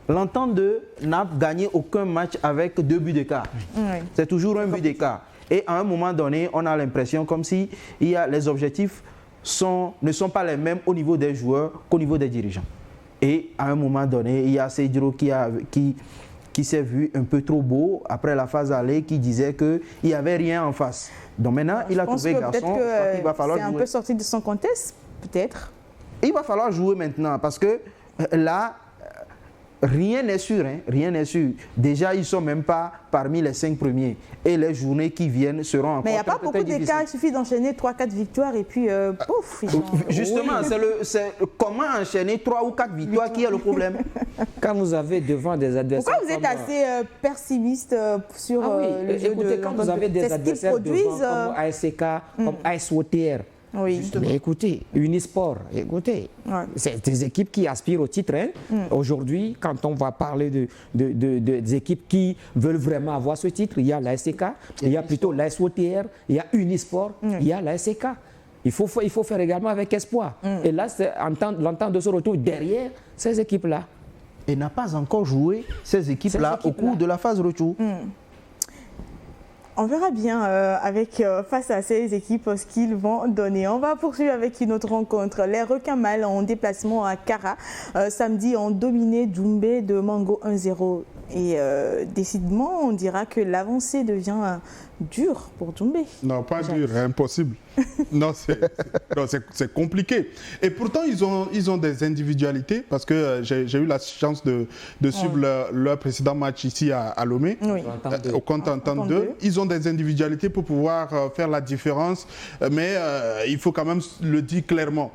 l'Entente 2 n'a gagné aucun match avec 2 buts d'écart. C'est toujours un but d'écart. Et à un moment donné, on a l'impression comme si les objectifs ne sont pas les mêmes au niveau des joueurs qu'au niveau des dirigeants. Et à un moment donné, il y a Cedro qui s'est vu un peu trop beau après la phase aller, qui disait qu'il n'y avait rien en face. Donc maintenant, il a trouvé garçon. Il va falloir jouer. C'est un peu sorti de son contexte, peut-être. Il va falloir jouer maintenant parce que là, rien n'est sûr, hein, rien n'est sûr. Déjà, ils ne sont même pas parmi les 5 premiers. Et les journées qui viennent seront encore. Mais il n'y a pas beaucoup d'écart, il suffit d'enchaîner 3-4 victoires et puis pouf. Justement, c'est comment enchaîner 3 ou 4 victoires qui est le problème. Quand vous avez devant des adversaires. Pourquoi vous êtes assez pessimiste sur le jeu écoutez, quand vous avez des adversaires devant, comme ASK, comme AS Water. Oui. Mais écoutez, Unisport, écoutez, c'est des équipes qui aspirent au titre. Hein. Aujourd'hui, quand on va parler des équipes qui veulent vraiment avoir ce titre, il y a l'ASK, il y a plutôt l'AS Water, il y a Unisport, il y a l'ASK. Il faut faire également avec espoir. Et là, c'est l'entente de se retrouver derrière ces équipes-là. Et n'a pas encore joué ces équipes-là au cours de la phase retour. On verra bien face à ces équipes ce qu'ils vont donner. On va poursuivre avec une autre rencontre. Les Requins Mâles en déplacement à Kara. Samedi, ont dominé Doumbé de Mango 1-0. Et décidément, on dira que l'avancée devient dure pour Doumbé. Non, pas dur, impossible. Non, c'est compliqué. Et pourtant, ils ont des individualités, parce que j'ai eu la chance de suivre leur précédent match ici à Lomé, au compte Entente 2. Ils ont des individualités pour pouvoir faire la différence, mais il faut quand même le dire clairement.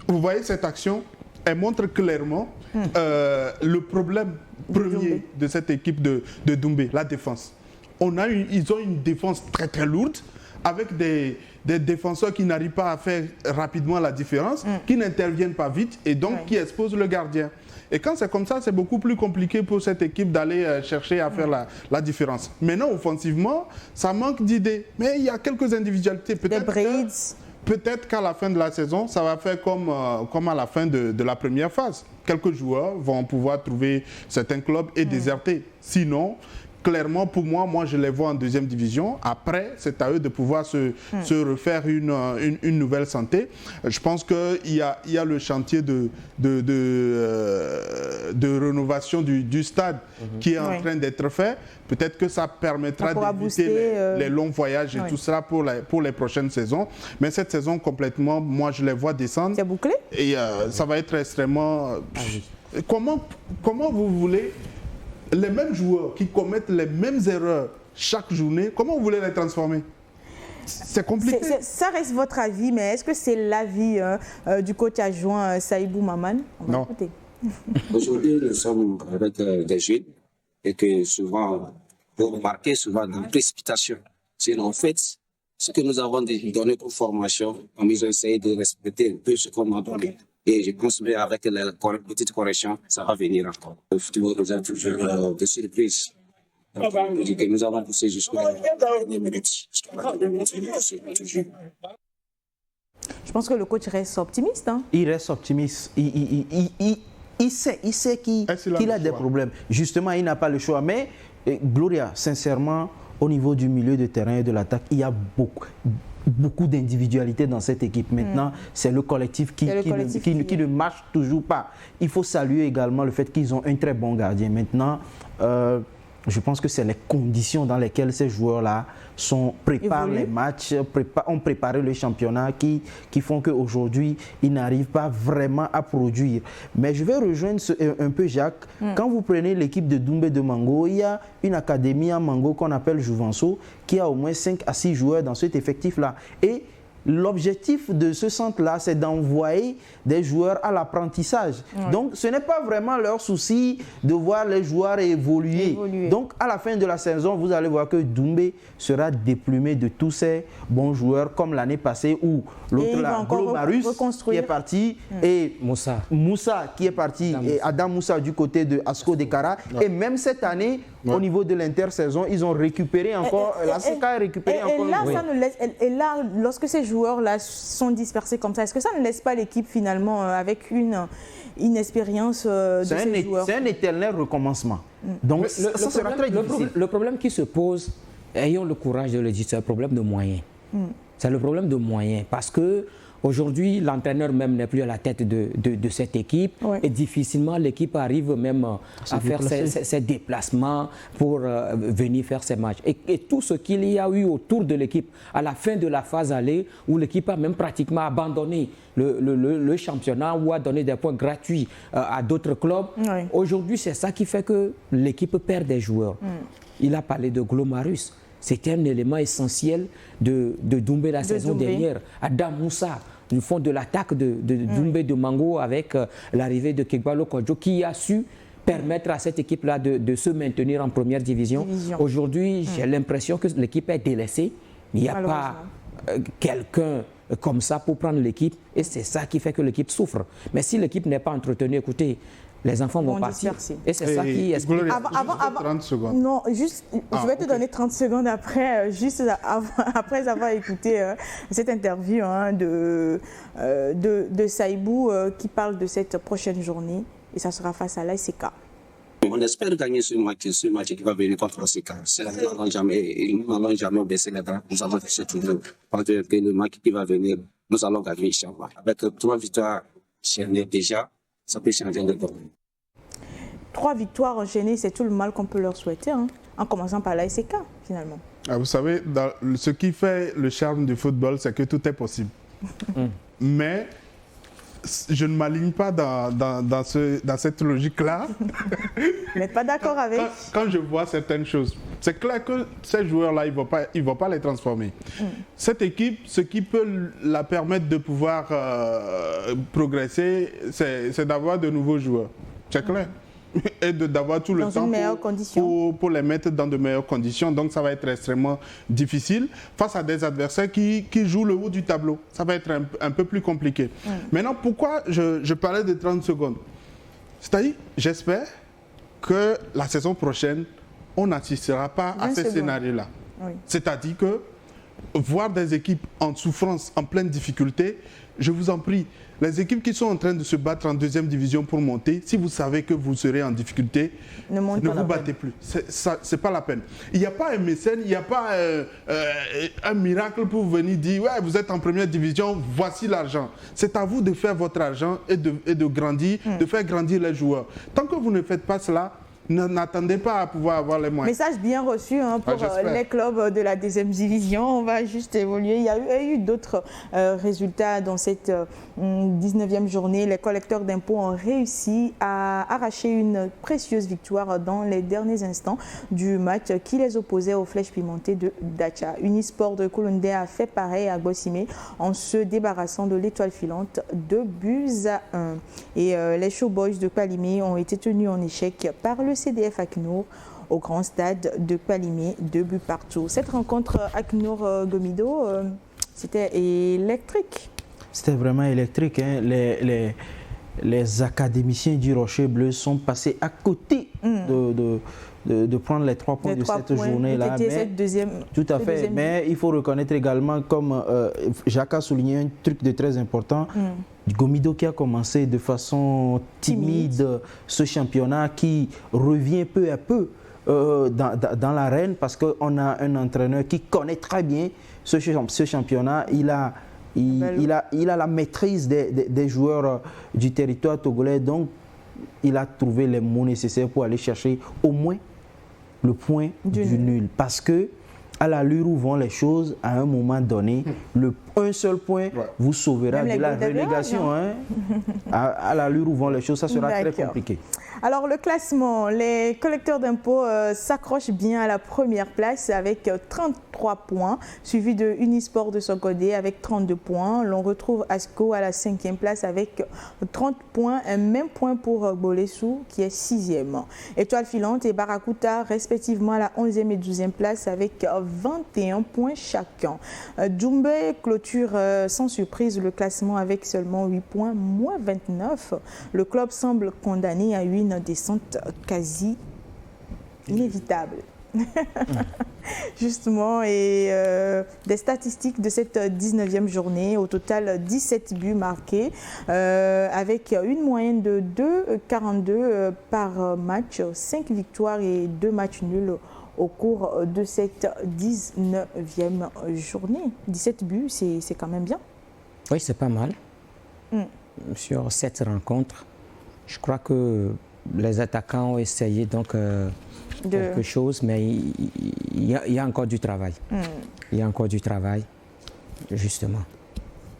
Vous voyez cette action, elle montre clairement le problème premier de cette équipe de Doumbé, la défense. Ils ont une défense très très lourde, avec des défenseurs qui n'arrivent pas à faire rapidement la différence, qui n'interviennent pas vite et donc qui exposent le gardien. Et quand c'est comme ça, c'est beaucoup plus compliqué pour cette équipe d'aller chercher à faire la différence. Maintenant, offensivement, ça manque d'idées. Mais il y a quelques individualités. Peut-être qu'à la fin de la saison, ça va faire comme à la fin de la première phase. Quelques joueurs vont pouvoir trouver certains clubs et déserter. Sinon, clairement, pour moi, je les vois en deuxième division. Après, c'est à eux de pouvoir se refaire une nouvelle santé. Je pense qu'il y a le chantier de rénovation du stade qui est en train d'être fait. Peut-être que ça permettra d'éviter les longs voyages et tout ça pour les prochaines saisons. Mais cette saison, complètement, moi, je les vois descendre. C'est bouclé. Et ça va être extrêmement... Comment vous voulez... Les mêmes joueurs qui commettent les mêmes erreurs chaque journée, comment vous voulez les transformer? C'est compliqué. Ça reste votre avis, mais est-ce que c'est l'avis du coach adjoint Saïbou Maman? Non. Aujourd'hui, nous sommes avec des jeunes et que souvent, vous remarquez souvent dans la précipitation. Sinon, en fait, ce que nous avons donné pour formation, ils ont essayé de respecter un peu ce qu'on a donné. Et je pense qu'avec la petite correction, ça va venir encore. Le football nous a toujours de surprise. Nous avons poussé jusqu'à la dernière minute. Je pense que le coach reste optimiste. Hein? Il reste optimiste. Il sait qu'il a des problèmes. Justement, il n'a pas le choix. Mais, Gloria, sincèrement, au niveau du milieu de terrain et de l'attaque, il y a beaucoup d'individualité dans cette équipe. Maintenant, c'est le collectif qui ne marche toujours pas. Il faut saluer également le fait qu'ils ont un très bon gardien. Maintenant, je pense que c'est les conditions dans lesquelles ces joueurs-là préparent les matchs, ont préparé le championnat qui font qu'aujourd'hui, ils n'arrivent pas vraiment à produire. Mais je vais rejoindre un peu Jacques. Quand vous prenez l'équipe de Doumbé de Mango, il y a une académie à Mango qu'on appelle Jouvenceau qui a au moins 5 à 6 joueurs dans cet effectif-là. Et l'objectif de ce centre-là, c'est d'envoyer des joueurs à l'apprentissage. Donc, ce n'est pas vraiment leur souci de voir les joueurs évoluer. Donc, à la fin de la saison, vous allez voir que Doumbé sera déplumé de tous ces bons joueurs, comme l'année passée où l'autre là, Glomarus, qui est parti, et Moussa qui est parti, et Adam Moussa du côté de Asko Dekara. Et même cette année, au niveau de l'intersaison, ils ont récupéré encore, la CK a récupéré encore. Et là, lorsque ces joueurs-là sont dispersés comme ça, est-ce que ça ne laisse pas l'équipe finalement avec une inexpérience de ces joueurs? C'est un éternel recommencement. Donc ça sera très difficile. Le problème qui se pose, ayons le courage de le dire, c'est un problème de moyens. C'est le problème de moyens. Parce que Aujourd'hui, l'entraîneur même n'est plus à la tête de cette équipe et difficilement l'équipe arrive même à faire ses déplacements pour venir faire ses matchs. Et tout ce qu'il y a eu autour de l'équipe à la fin de la phase aller, où l'équipe a même pratiquement abandonné le championnat ou a donné des points gratuits à d'autres clubs. Aujourd'hui, c'est ça qui fait que l'équipe perd des joueurs. Il a parlé de Glomarus. C'était un élément essentiel de Doumbé la saison dernière. Adam Moussa, du fond de l'attaque de Doumbé de Mango avec l'arrivée de Kegbalo Kodjo qui a su permettre à cette équipe-là de se maintenir en première division. Aujourd'hui, j'ai l'impression que l'équipe est délaissée. Il n'y a pas quelqu'un comme ça pour prendre l'équipe et c'est ça qui fait que l'équipe souffre. Mais si l'équipe n'est pas entretenue, écoutez, les enfants vont partir. Et c'est ça qui explique. Avant 30 secondes. Non, juste, je vais te donner 30 secondes après, juste après avoir écouté cette interview de Saïbou qui parle de cette prochaine journée. Et ça sera face à l'ASK. On espère gagner ce match qui va venir contre l'ASK. Nous n'allons jamais baisser les bras. Nous allons faire toujours. Parce que le match qui va venir, nous allons gagner, Inch'Allah. Avec 3 victoires enchaînées déjà, ça peut changer le temps. 3 victoires enchaînées, c'est tout le mal qu'on peut leur souhaiter, hein, en commençant par l'ASK, finalement. Ah, vous savez, ce qui fait le charme du football, c'est que tout est possible. Mais je ne m'aligne pas dans cette logique-là. Vous n'êtes pas d'accord avec? Quand je vois certaines choses, c'est clair que ces joueurs-là, ils ne vont pas les transformer. Cette équipe, ce qui peut la permettre de pouvoir progresser, c'est d'avoir de nouveaux joueurs. C'est clair. Et d'avoir tout le temps pour les mettre dans de meilleures conditions. Donc ça va être extrêmement difficile face à des adversaires qui jouent le haut du tableau. Ça va être un peu plus compliqué. Maintenant, pourquoi je parlais de 30 secondes? C'est-à-dire, j'espère que la saison prochaine, on n'assistera pas à ces scénarios-là. C'est-à-dire que voir des équipes en souffrance, en pleine difficulté, je vous en prie, les équipes qui sont en train de se battre en deuxième division pour monter, si vous savez que vous serez en difficulté, ne vous battez plus. C'est pas la peine. Il n'y a pas un mécène, il n'y a pas un miracle pour venir dire ouais, vous êtes en première division, voici l'argent. C'est à vous de faire votre argent et de grandir, de faire grandir les joueurs. Tant que vous ne faites pas cela, n'attendez pas à pouvoir avoir les moyens. Message bien reçu pour les clubs de la deuxième division. On va juste évoluer. Il y a eu d'autres résultats dans cette 19e journée. Les collecteurs d'impôts ont réussi à arracher une précieuse victoire dans les derniers instants du match qui les opposait aux Flèches Pimentées de Dacha. Unisport de Koulondé a fait pareil à Gossimé en se débarrassant de l'étoile filante 2-1. Et les Showboys de Palimé ont été tenus en échec par le CDF Aknour au grand stade de Palimé, 2-1. Cette rencontre Aknour-Gomido, c'était électrique. C'était vraiment électrique. Hein. Les académiciens du Rocher Bleu sont passés à côté de prendre les 3 points de cette journée-là. Tout à fait. Mais il faut reconnaître également, comme Jacques a souligné un truc de très important, Gomido qui a commencé de façon timide ce championnat, qui revient peu à peu dans l'arène parce qu'on a un entraîneur qui connaît très bien ce championnat. Il a la maîtrise des joueurs du territoire togolais, donc il a trouvé les mots nécessaires pour aller chercher au moins le point du nul. Parce que à l'allure où vont les choses, à un moment donné, un seul point vous sauvera de la relégation. Hein. À l'allure où vont les choses, ça sera très compliqué. Alors le classement, les collecteurs d'impôts s'accrochent bien à la première place avec 33 points, suivi de Unisport de Sokodé avec 32 points. L'on retrouve Asco à la 5e place avec 30 points, un même point pour Bolessou qui est 6e. Étoile Filante et Barakuta respectivement à la 11e et 12e place avec 21 points chacun. Doumbé clôture sans surprise le classement avec seulement 8 points, moins 29. Le club semble condamné à une descente quasi inévitable. Justement, et des statistiques de cette 19e journée, au total 17 buts marqués, avec une moyenne de 2,42 par match, 5 victoires et 2 matchs nuls au cours de cette 19e journée. 17 buts, c'est quand même bien. Oui, c'est pas mal. Sur cette rencontre, je crois que les attaquants ont essayé quelque chose, mais il y a encore du travail. Il y a encore du travail, justement.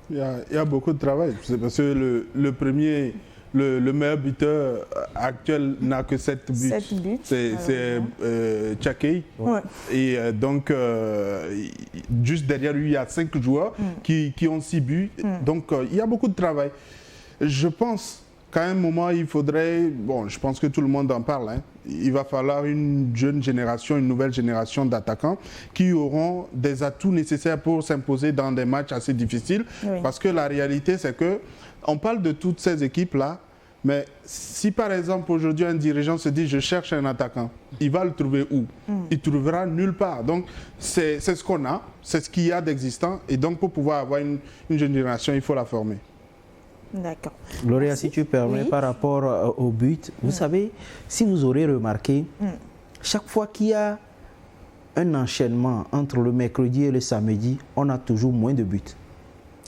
Il y a beaucoup de travail. C'est parce que le meilleur buteur actuel n'a que 7 buts. 7 buts. C'est Tchakei. Ouais. Et donc, juste derrière lui, il y a 5 joueurs qui ont 6 buts. Donc, il y a beaucoup de travail. Je pense qu'à un moment, il faudrait... Bon, je pense que tout le monde en parle. Hein. Il va falloir une jeune génération, une nouvelle génération d'attaquants qui auront des atouts nécessaires pour s'imposer dans des matchs assez difficiles. Oui. Parce que la réalité, c'est que on parle de toutes ces équipes-là, mais si par exemple aujourd'hui un dirigeant se dit je cherche un attaquant, il va le trouver où? Il ne trouvera nulle part. Donc c'est ce qu'on a, c'est ce qu'il y a d'existant. Et donc pour pouvoir avoir une génération, il faut la former. D'accord. Gloria, si tu permets, par rapport au but, vous savez, si vous aurez remarqué, chaque fois qu'il y a un enchaînement entre le mercredi et le samedi, on a toujours moins de buts.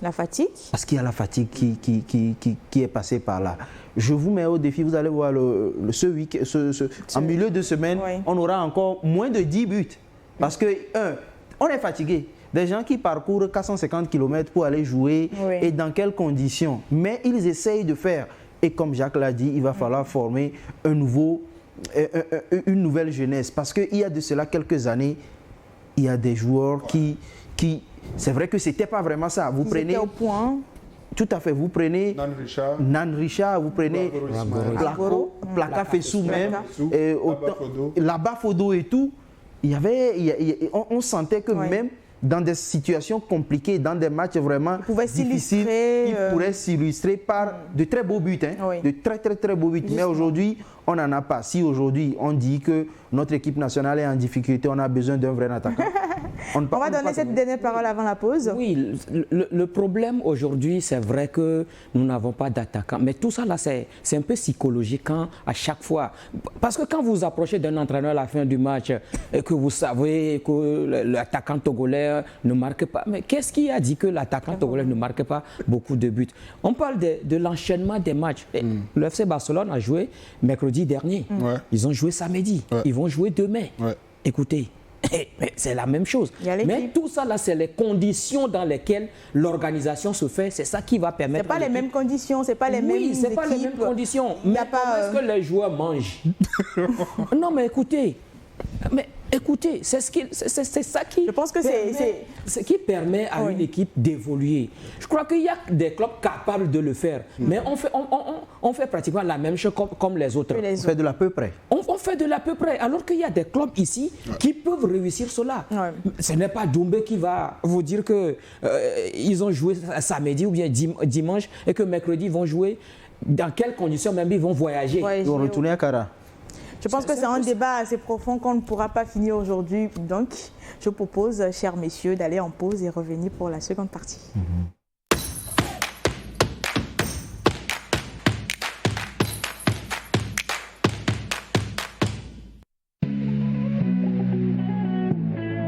La fatigue? Parce qu'il y a la fatigue qui est passée par là. Je vous mets au défi, vous allez voir en milieu de semaine, on aura encore moins de 10 buts. Parce que, on est fatigué. Des gens qui parcourent 450 km pour aller jouer et dans quelles conditions. Mais ils essayent de faire. Et comme Jacques l'a dit, il va falloir former une nouvelle jeunesse. Parce qu'il y a de cela quelques années, il y a des joueurs qui c'est vrai que ce n'était pas vraiment ça. Vous prenez au point. Tout à fait. Vous prenez Nan Richard, vous prenez Plaka Fessou même, Labafodo et tout. On sentait que même dans des situations compliquées, dans des matchs vraiment difficiles, il pourrait s'illustrer par de très beaux buts, de très beaux buts. Mais aujourd'hui, on n'en a pas. Si aujourd'hui, on dit que notre équipe nationale est en difficulté, on a besoin d'un vrai attaquant. On va donner cette dernière parole avant la pause. Oui, le problème aujourd'hui, c'est vrai que nous n'avons pas d'attaquant. Mais tout ça, là, c'est un peu psychologique à chaque fois. Parce que quand vous approchez d'un entraîneur à la fin du match et que vous savez que l'attaquant togolais ne marque pas, mais qu'est-ce qui a dit que l'attaquant togolais ne marque pas beaucoup de buts? On parle de l'enchaînement des matchs. Le FC Barcelone a joué mercredi dernier. Ils ont joué samedi. Ils vont jouer demain. Écoutez, mais c'est la même chose. Mais tout ça, là, c'est les conditions dans lesquelles l'organisation se fait. C'est ça qui va permettre... Ce n'est pas les mêmes conditions, ce n'est pas les mêmes équipes. Oui, ce n'est pas les mêmes conditions. Mais comment est-ce que les joueurs mangent? Non, mais écoutez... c'est ça qui... Je pense que ce qui permet à une équipe d'évoluer. Je crois qu'il y a des clubs capables de le faire. Mais on fait pratiquement la même chose comme les autres. On fait de l'à peu près. On fait de l'à peu près. Alors qu'il y a des clubs ici qui peuvent réussir cela. Ce n'est pas Doumbé qui va vous dire qu'ils ont joué samedi ou bien dimanche et que mercredi ils vont jouer. Dans quelles conditions même ils vont voyager? Ils vont retourner à Cara. Je pense que c'est un débat assez profond qu'on ne pourra pas finir aujourd'hui. Donc, je propose, chers messieurs, d'aller en pause et revenir pour la seconde partie.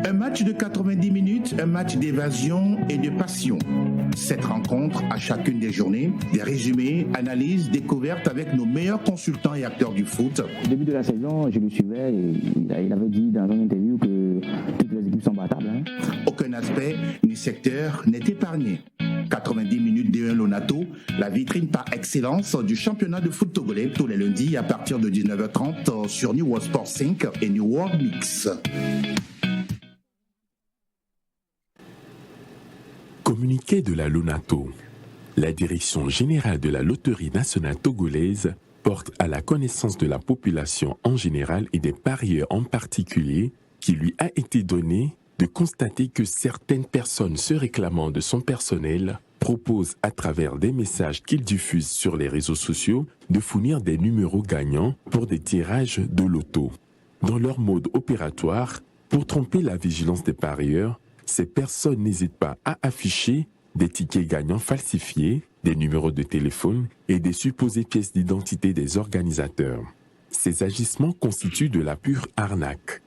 Un match de 90 minutes, un match d'évasion et de passion. Cette rencontre, à chacune des journées, des résumés, analyses, découvertes avec nos meilleurs consultants et acteurs du foot. Au début de la saison, je le suivais et il avait dit dans une interview que toutes les équipes sont battables. Aucun aspect ni secteur n'est épargné. 90 minutes D1 Lonato, la vitrine par excellence du championnat de foot togolais, tous les lundis à partir de 19h30 sur New World Sports 5 et New World Mix. Communiqué de la Lonato. La Direction générale de la Loterie nationale togolaise porte à la connaissance de la population en général et des parieurs en particulier qu'il lui a été donné de constater que certaines personnes se réclamant de son personnel proposent à travers des messages qu'ils diffusent sur les réseaux sociaux de fournir des numéros gagnants pour des tirages de loto. Dans leur mode opératoire, pour tromper la vigilance des parieurs, ces personnes n'hésitent pas à afficher des tickets gagnants falsifiés, des numéros de téléphone et des supposées pièces d'identité des organisateurs. Ces agissements constituent de la pure arnaque.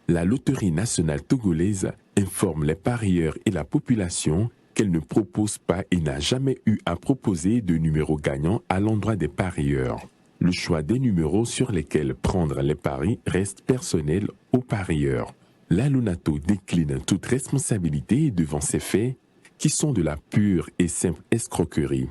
La Loterie nationale togolaise informe les parieurs et la population qu'elle ne propose pas et n'a jamais eu à proposer de numéro gagnant à l'endroit des parieurs. Le choix des numéros sur lesquels prendre les paris reste personnel aux parieurs. La Lonato décline toute responsabilité devant ces faits qui sont de la pure et simple escroquerie.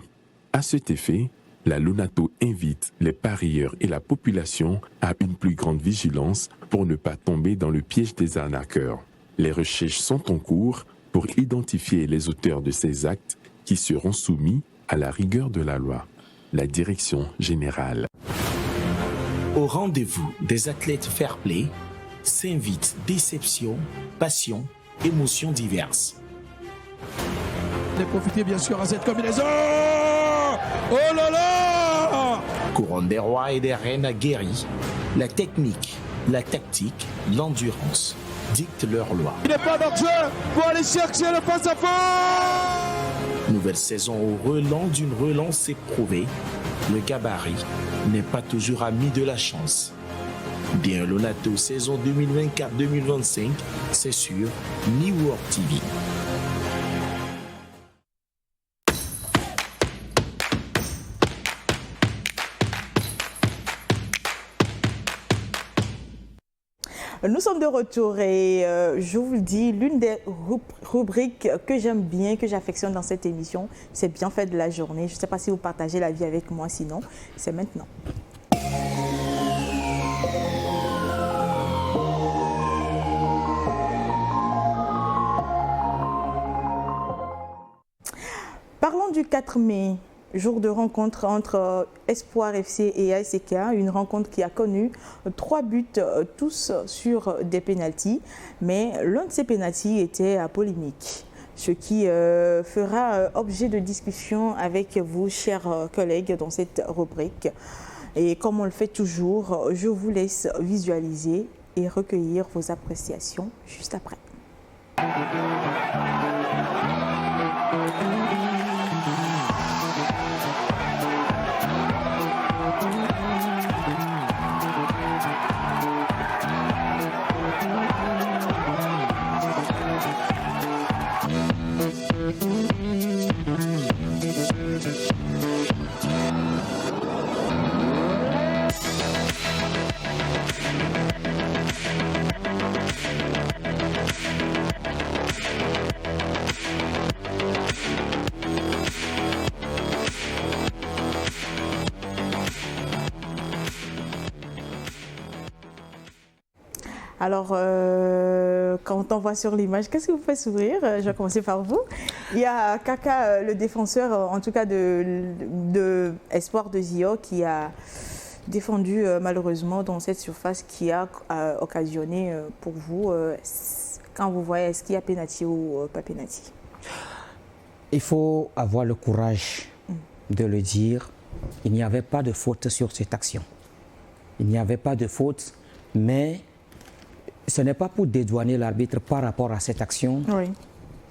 À cet effet, la Lonato invite les parieurs et la population à une plus grande vigilance pour ne pas tomber dans le piège des arnaqueurs. Les recherches sont en cours pour identifier les auteurs de ces actes qui seront soumis à la rigueur de la loi. La direction générale. Au rendez-vous des athlètes fair-play s'invitent déception, passion, émotions diverses. Profitez bien sûr à cette combinaison. Oh là là! Couronne des rois et des reines aguerris, la technique, la tactique, l'endurance dictent leur loi. Il n'est pas d'enjeu pour aller chercher le face-à-face. Nouvelle saison au relent d'une relance éprouvée. Le gabarit n'est pas toujours ami de la chance. Bien Lonato saison 2024-2025, c'est sur New World TV. Nous sommes de retour et je vous le dis, l'une des rubriques que j'aime bien, que j'affectionne dans cette émission, c'est bien fait de la journée. Je ne sais pas si vous partagez la vie avec moi, sinon c'est maintenant. Parlons du 4 mai. Jour de rencontre entre Espoir FC et ASK, une rencontre qui a connu 3 buts, tous sur des pénaltys, mais l'un de ces pénaltys était polémique, ce qui fera objet de discussion avec vous, chers collègues, dans cette rubrique. Et comme on le fait toujours, je vous laisse visualiser et recueillir vos appréciations juste après. Alors, quand on voit sur l'image, qu'est-ce qui vous fait sourire? Je vais commencer par vous. Il y a Kaka, le défenseur, en tout cas de Espoir de Zio, qui a défendu malheureusement dans cette surface qui a occasionné pour vous, quand vous voyez, est-ce qu'il y a pénalty ou pas pénalty? Il faut avoir le courage de le dire. Il n'y avait pas de faute sur cette action. Il n'y avait pas de faute, mais ce n'est pas pour dédouaner l'arbitre par rapport à cette action. Oui.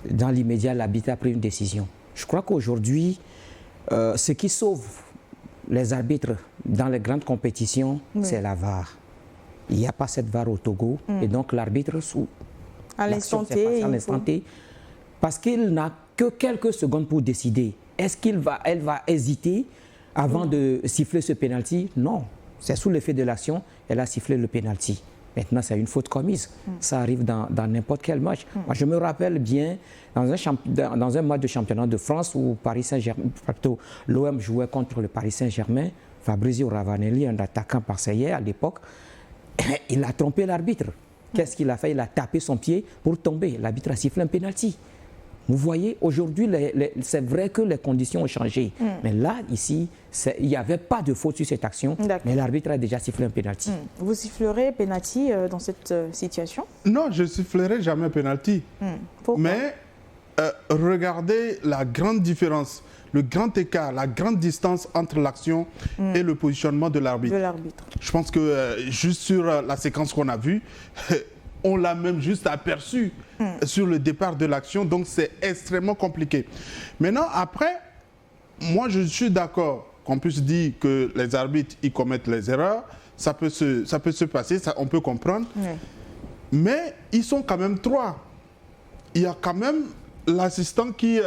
Dans l'immédiat, l'arbitre a pris une décision. Je crois qu'aujourd'hui, ce qui sauve les arbitres dans les grandes compétitions, c'est la VAR. Il n'y a pas cette VAR au Togo, et donc l'arbitre, à l'instant T, parce qu'il n'a que quelques secondes pour décider. Est-ce qu'elle va hésiter avant de siffler ce pénalty? Non, c'est sous l'effet de l'action, elle a sifflé le pénalty. Maintenant, c'est une faute commise. Ça arrive dans n'importe quel match. Moi, je me rappelle bien, dans un match de championnat de France où Paris Saint-Germain, l'OM jouait contre le Paris Saint-Germain, Fabrizio Ravanelli, un attaquant marseillais à l'époque, il a trompé l'arbitre. Qu'est-ce qu'il a fait? Il a tapé son pied pour tomber. L'arbitre a sifflé un pénalty. Vous voyez, aujourd'hui, c'est vrai que les conditions ont changé. Mais là, ici, il n'y avait pas de faute sur cette action, mais l'arbitre a déjà sifflé un pénalty. Vous sifflerez pénalty dans cette situation? Non, je ne sifflerai jamais pénalty. Mais regardez la grande différence, le grand écart, la grande distance entre l'action et le positionnement de l'arbitre. Je pense que juste sur la séquence qu'on a vue, on l'a même juste aperçu sur le départ de l'action, donc c'est extrêmement compliqué. Maintenant, après, moi je suis d'accord qu'on puisse dire que les arbitres ils commettent les erreurs, ça peut se passer, on peut comprendre, mais ils sont quand même 3. Il y a quand même l'assistant qui,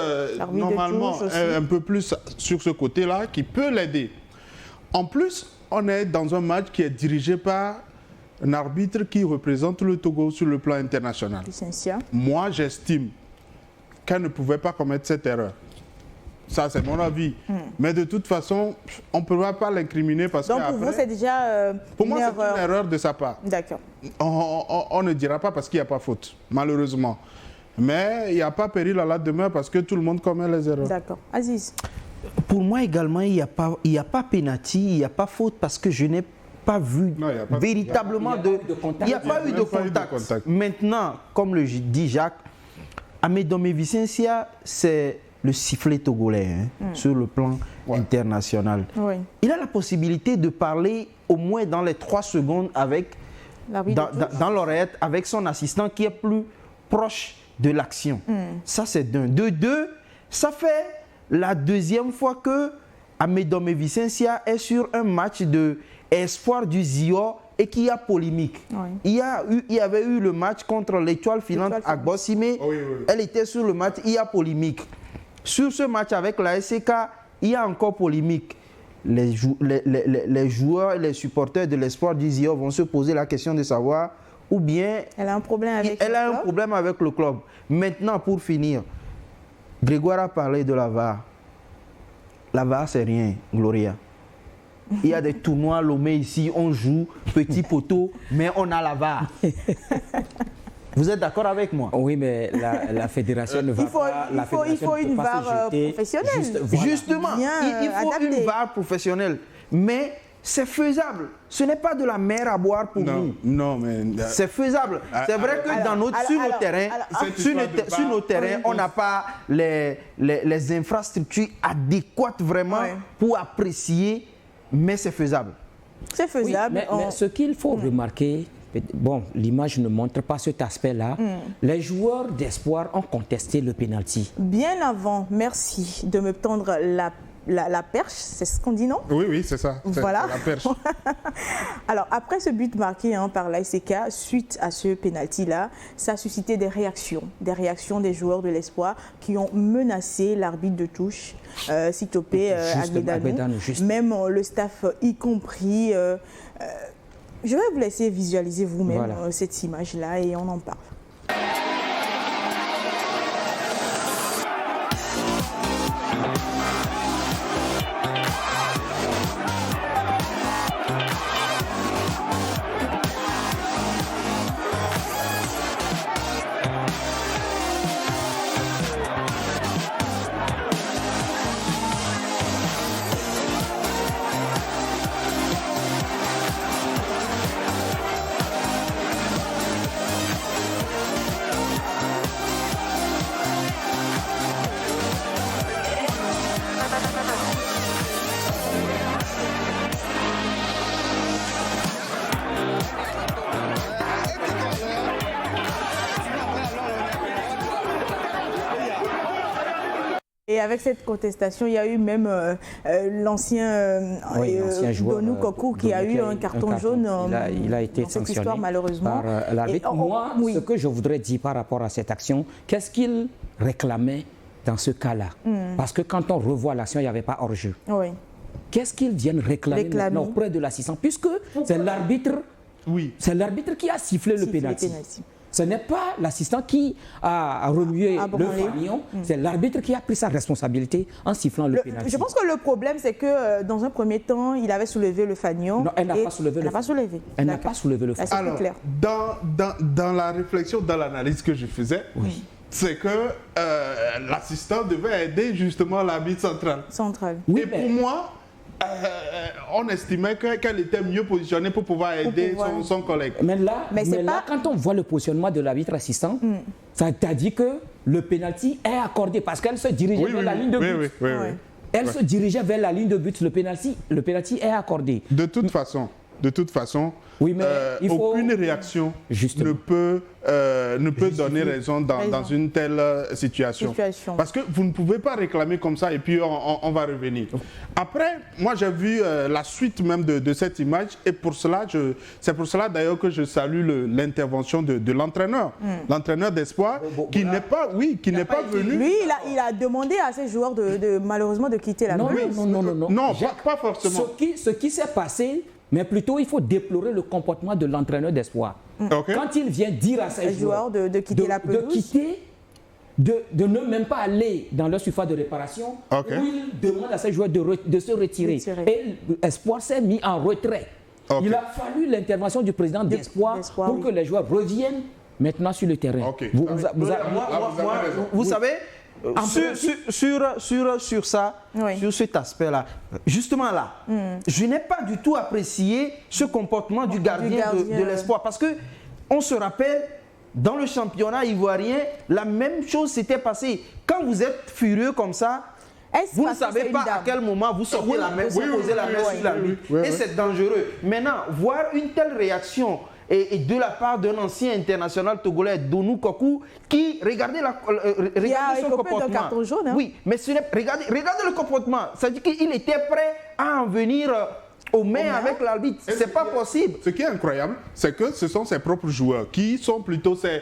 normalement, est un peu plus sur ce côté-là, qui peut l'aider. En plus, on est dans un match qui est dirigé par un arbitre qui représente le Togo sur le plan international. Moi, j'estime qu'elle ne pouvait pas commettre cette erreur. Ça, c'est mon avis. Mais de toute façon, on ne peut pas l'incriminer parce que. Donc, pour vous, c'est déjà pour moi, c'est une erreur de sa part. D'accord. On ne dira pas parce qu'il n'y a pas faute, malheureusement. Mais il n'y a pas péril à la demeure parce que tout le monde commet les erreurs. D'accord. Aziz? Pour moi également, il n'y a pas pénalty, il n'y a pas faute parce que je n'ai pas vu véritablement de contact. Il n'y a pas eu de contact. Maintenant, comme le dit Jacques, Amédome Vicencia, c'est le sifflet togolais sur le plan international. Oui. Il a la possibilité de parler au moins dans les 3 secondes avec, dans l'oreillette avec son assistant qui est plus proche de l'action. Ça, c'est d'un. De deux, ça fait la 2e fois que Amédome Vicencia est sur un match de espoir du Zio et qu'il y a polémique. Oui. Il y avait eu le match contre l'Étoile filante à Bossime. Elle était sur le match, il y a polémique. Sur ce match avec la SCK, il y a encore polémique. Les joueurs et les supporters de l'espoir du Zio vont se poser la question de savoir ou bien elle a un problème avec le club. Maintenant, pour finir, Grégoire a parlé de la VAR. La VAR, c'est rien, Gloria. Il y a des tournois à Lomé ici, on joue petit poteau, mais on a la VAR. Vous êtes d'accord avec moi? Oui, mais la fédération ne va pas... Il faut une VAR professionnelle. Justement, il faut une VAR professionnelle. Mais c'est faisable. Ce n'est pas de la mer à boire pour nous. Non, mais... C'est faisable. C'est vrai que sur nos terrains, on n'a pas les infrastructures adéquates vraiment pour apprécier, mais c'est faisable. C'est faisable. Oui, mais ce qu'il faut remarquer, bon, l'image ne montre pas cet aspect-là, les joueurs d'espoir ont contesté le pénalty. Bien avant, merci de me tendre la perche, c'est ce qu'on dit, non? Oui, c'est ça. Voilà. La perche. Alors, après ce but marqué par l'ASK, suite à ce pénalty-là, ça a suscité des réactions des joueurs de l'espoir qui ont menacé l'arbitre de touche, Sitopé Agbedanou. Même le staff y compris. Je vais vous laisser visualiser vous-même cette image-là et on en parle. Et avec cette contestation, il y a eu même l'ancien Donou Kokou qui a eu un carton jaune. Il a été sanctionné histoire, malheureusement. Par l'arbitre. Moi, ce que je voudrais dire par rapport à cette action, qu'est-ce qu'il réclamait dans ce cas-là? Parce que quand on revoit l'action, il n'y avait pas hors-jeu. Qu'est-ce qu'ils viennent réclamer maintenant auprès de l'assistant? Puisque c'est l'arbitre qui a sifflé le pénalty. Ce n'est pas l'assistant qui a remué le fanion, c'est l'arbitre qui a pris sa responsabilité en sifflant le pénalty. Je pense que le problème, c'est que dans un premier temps, il avait soulevé le fanion. Non, elle n'a pas soulevé le fanion. Elle n'a pas soulevé le fanion. Alors, dans la réflexion, dans l'analyse que je faisais, c'est que l'assistant devait aider justement l'arbitre central. Et pour moi, on estimait qu'elle était mieux positionnée pour pouvoir aider son collègue. Mais là, quand on voit le positionnement de l'arbitre assistant, ça t'a dit que le pénalty est accordé parce qu'elle se dirigeait vers la ligne de but. Elle se dirigeait vers la ligne de but, le pénalty est accordé. De toute façon, de toute façon, oui, mais aucune réaction ne peut donner raison dans une telle situation. Parce que vous ne pouvez pas réclamer comme ça et puis on va revenir. Après, moi j'ai vu la suite même de cette image et c'est pour cela d'ailleurs que je salue l'intervention de l'entraîneur. L'entraîneur d'Espoir qui n'est pas venu. Lui, il a demandé à ses joueurs malheureusement de quitter la pelouse. Non, pas forcément. Ce qui s'est passé, mais plutôt il faut déplorer le comportement de l'entraîneur d'Espoir. Quand il vient dire à ses joueurs de quitter la pelouse, de ne même pas aller dans leur surface de réparation, où il demande à ses joueurs de se retirer. Et Espoir s'est mis en retrait. Il a fallu l'intervention du président d'Espoir pour que les joueurs reviennent maintenant sur le terrain. Vous savez, sur ça, sur cet aspect-là, justement là, je n'ai pas du tout apprécié ce comportement du gardien de l'Espoir parce que on se rappelle, dans le championnat ivoirien, la même chose s'était passée. Quand vous êtes furieux comme ça, vous ne savez pas à quel moment vous sortez la main, vous posez la main sur la nuque. Et c'est dangereux. Maintenant, voir une telle réaction et de la part d'un ancien international togolais, Donou Kokou, qui, regardez son comportement. Carton jaune, hein? Oui, mais regardez le comportement. Ça dit qu'il était prêt à en venir aux mains avec l'arbitre. C'est pas possible. Ce qui est incroyable, c'est que ce sont ses propres joueurs qui sont plutôt ses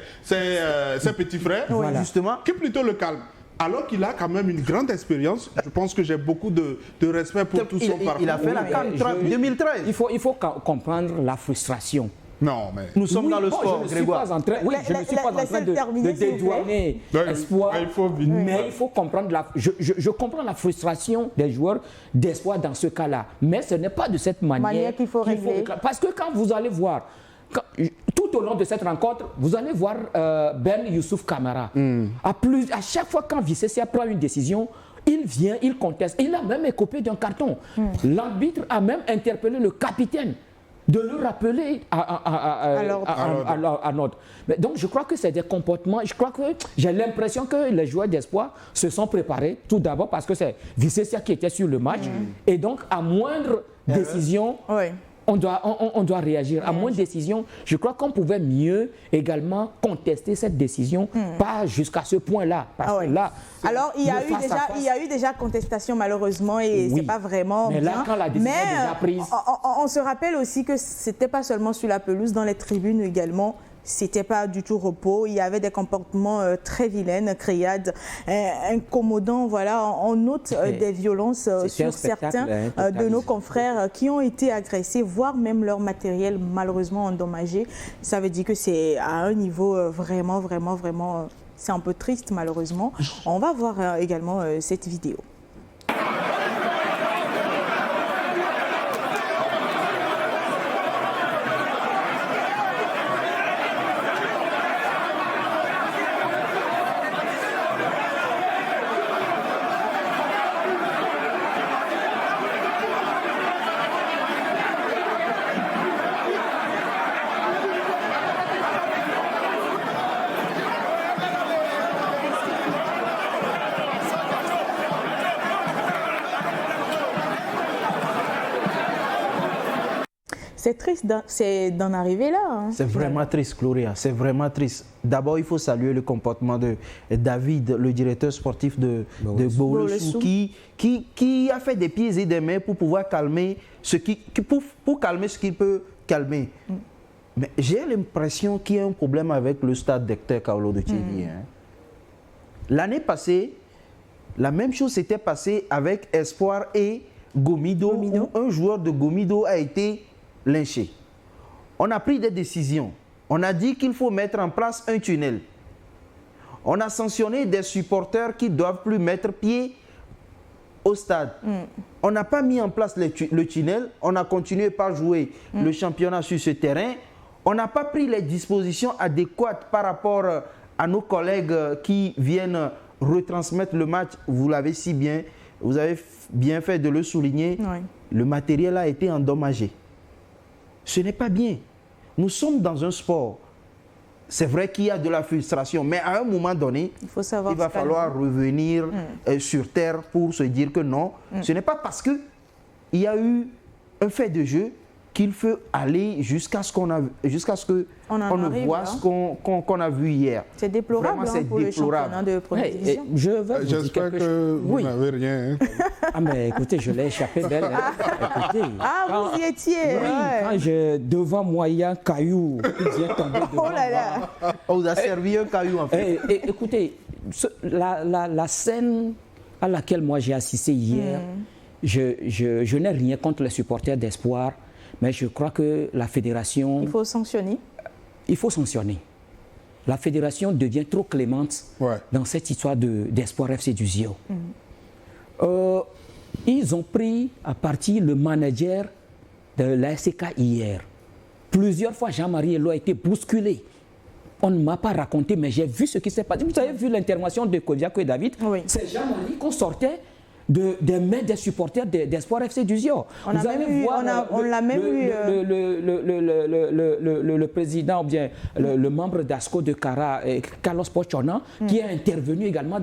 petits frères, justement, qui plutôt le calment. Alors qu'il a quand même une grande expérience, je pense que j'ai beaucoup de respect pour tout son parcours. Il a fait la CAN 2013. Il faut comprendre la frustration. Non, mais... Nous sommes dans le sport, Grégoire. Je ne suis pas en train de dédouaner Espoir, mais il faut comprendre je comprends la frustration des joueurs d'Espoir dans ce cas-là. Mais ce n'est pas de cette manière qu'il faut régler. Parce que quand vous allez voir, tout au long de cette rencontre, vous allez voir Ben Youssouf Kamara. À chaque fois quand Vicessia prend une décision, il vient, il conteste. Il a même écopé d'un carton. L'arbitre a même interpellé le capitaine de le rappeler à l'ordre. Donc je crois que c'est des comportements, j'ai l'impression que les joueurs d'Espoir se sont préparés, tout d'abord parce que c'est Vicessia qui était sur le match, et donc à moindre décision, on doit réagir. À moins de décision, je crois qu'on pouvait mieux également contester cette décision, pas jusqu'à ce point-là. Alors, il y a eu déjà contestation malheureusement et c'est pas vraiment mais bien. Là, quand la décision est déjà prise... on se rappelle aussi que c'était pas seulement sur la pelouse, dans les tribunes également. C'était pas du tout repos, il y avait des comportements très vilains, criades, incommodants. Voilà, on note des violences sur certains de nos confrères qui ont été agressés, voire même leur matériel malheureusement endommagé. Ça veut dire que c'est à un niveau vraiment, c'est un peu triste malheureusement. On va voir également cette vidéo. C'est triste d'en arriver là. Hein. C'est vraiment triste, Gloria. C'est vraiment triste. D'abord, il faut saluer le comportement de David, le directeur sportif de Boulossou, qui a fait des pieds et des mains pour pouvoir calmer pour calmer ce qu'il peut calmer. Mais j'ai l'impression qu'il y a un problème avec le stade d'Hector Kaolo de Thierry. L'année passée, la même chose s'était passée avec Espoir et Gomido, où un joueur de Gomido a été lynché. On a pris des décisions. On a dit qu'il faut mettre en place un tunnel. On a sanctionné des supporters qui ne doivent plus mettre pied au stade. On n'a pas mis en place le tunnel. On a continué par jouer le championnat sur ce terrain. On n'a pas pris les dispositions adéquates par rapport à nos collègues qui viennent retransmettre le match. Vous avez bien fait de le souligner. Le matériel a été endommagé. Ce n'est pas bien. Nous sommes dans un sport. C'est vrai qu'il y a de la frustration, mais à un moment donné, il va falloir revenir sur terre pour se dire que non, ce n'est pas parce qu'il y a eu un fait de jeu qu'il faut aller jusqu'à ce qu'on ne voit ce qu'on a vu hier. C'est déplorable pour le championnat de première division. J'espère que vous n'avez rien. Ah mais écoutez, je l'ai échappé belle. Écoutez, vous y étiez. Quand devant moi, il y a un caillou qui vient tomber devant moi. On vous a servi un caillou en fait. Écoutez, la scène à laquelle moi j'ai assisté hier, je n'ai rien contre les supporters d'Espoir. Mais je crois que la fédération... Il faut sanctionner. Il faut sanctionner. La fédération devient trop clémente dans cette histoire d'Espoir FC du Zio. Ils ont pris à partie le manager de la SK hier. Plusieurs fois, Jean-Marie Elo a été bousculé. On ne m'a pas raconté, mais j'ai vu ce qui s'est passé. Vous avez vu l'intervention de Kodiako et David. C'est Jean-Marie qu'on sortait des mains des supporters d'Espoir FC du Zio. On l'a même vu. Le président, ou bien le membre d'ASCO de Cara, Carlos Pochona, qui est intervenu également